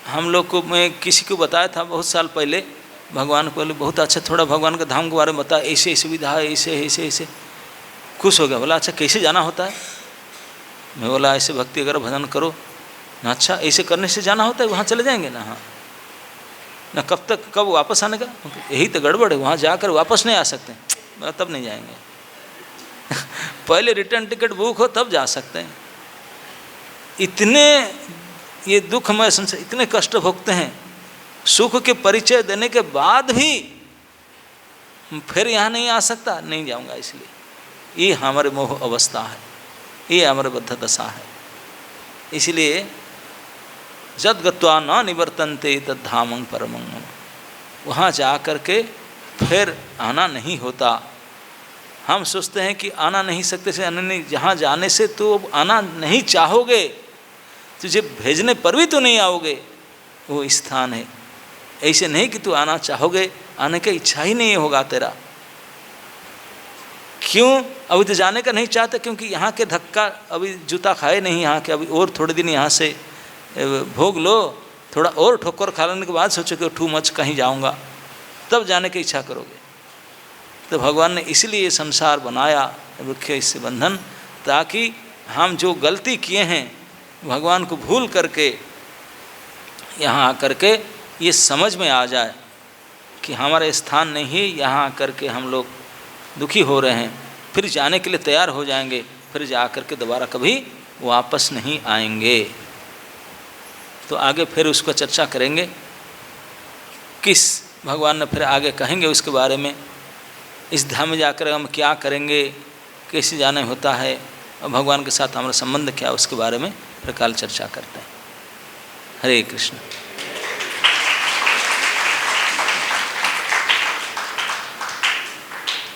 हम लोग को, मैं किसी को बताया था बहुत साल पहले, भगवान को बहुत अच्छा थोड़ा भगवान के धाम के बारे में बताया, ऐसे सुविधा है, ऐसे खुश हो गया। बोला अच्छा कैसे जाना होता है? मैं बोला ऐसे भक्ति अगर भजन करो ना, अच्छा ऐसे करने से जाना होता है, वहाँ चले जाएंगे ना? हाँ ना, कब तक, कब वापस आने का? यही तो गड़बड़ है, वहाँ जाकर वापस नहीं आ सकते, तब नहीं जाएंगे। पहले रिटर्न टिकट बुक हो तब जा सकते हैं। इतने ये दुखमय संसार, इतने कष्ट भोगते हैं, सुख के परिचय देने के बाद भी फिर यहाँ नहीं आ सकता, नहीं जाऊँगा। इसलिए ये हमारे मोह अवस्था है, ये हमारे बद्ध दशा है। इसलिए जद गत्वा न निवर्तन्ते तद धामं परमं मम, वहाँ जा कर के फिर आना नहीं होता। हम सोचते हैं कि आना नहीं सकते से नहीं, जहाँ जाने से तो आना नहीं चाहोगे, तुझे भेजने पर भी तो नहीं आओगे, वो स्थान है। ऐसे नहीं कि तू आना चाहोगे, आने की इच्छा ही नहीं होगा तेरा। क्यों? अभी तो जाने का नहीं चाहते, क्योंकि यहाँ के धक्का अभी जूता खाए नहीं यहाँ के, अभी और थोड़े दिन यहाँ से भोग लो, थोड़ा और ठोकर खा लेने के बाद सोचो कि टू मच कहीं जाऊँगा, तब जाने की इच्छा करोगे। तो भगवान ने इसलिए संसार बनाया, वृक्ष इससे बंधन, ताकि हम जो गलती किए हैं भगवान को भूल करके यहाँ आकर के ये समझ में आ जाए कि हमारा स्थान नहीं है, यहाँ आकर के हम लोग दुखी हो रहे हैं, फिर जाने के लिए तैयार हो जाएंगे, फिर जा कर के दोबारा कभी वापस नहीं आएंगे। तो आगे फिर उसको चर्चा करेंगे, किस भगवान ने फिर आगे कहेंगे उसके बारे में, इस धाम में जाकर हम क्या करेंगे, कैसे जाने होता है, और भगवान के साथ हमारा संबंध क्या, उसके बारे में फिर कल चर्चा करते हैं। हरे कृष्ण।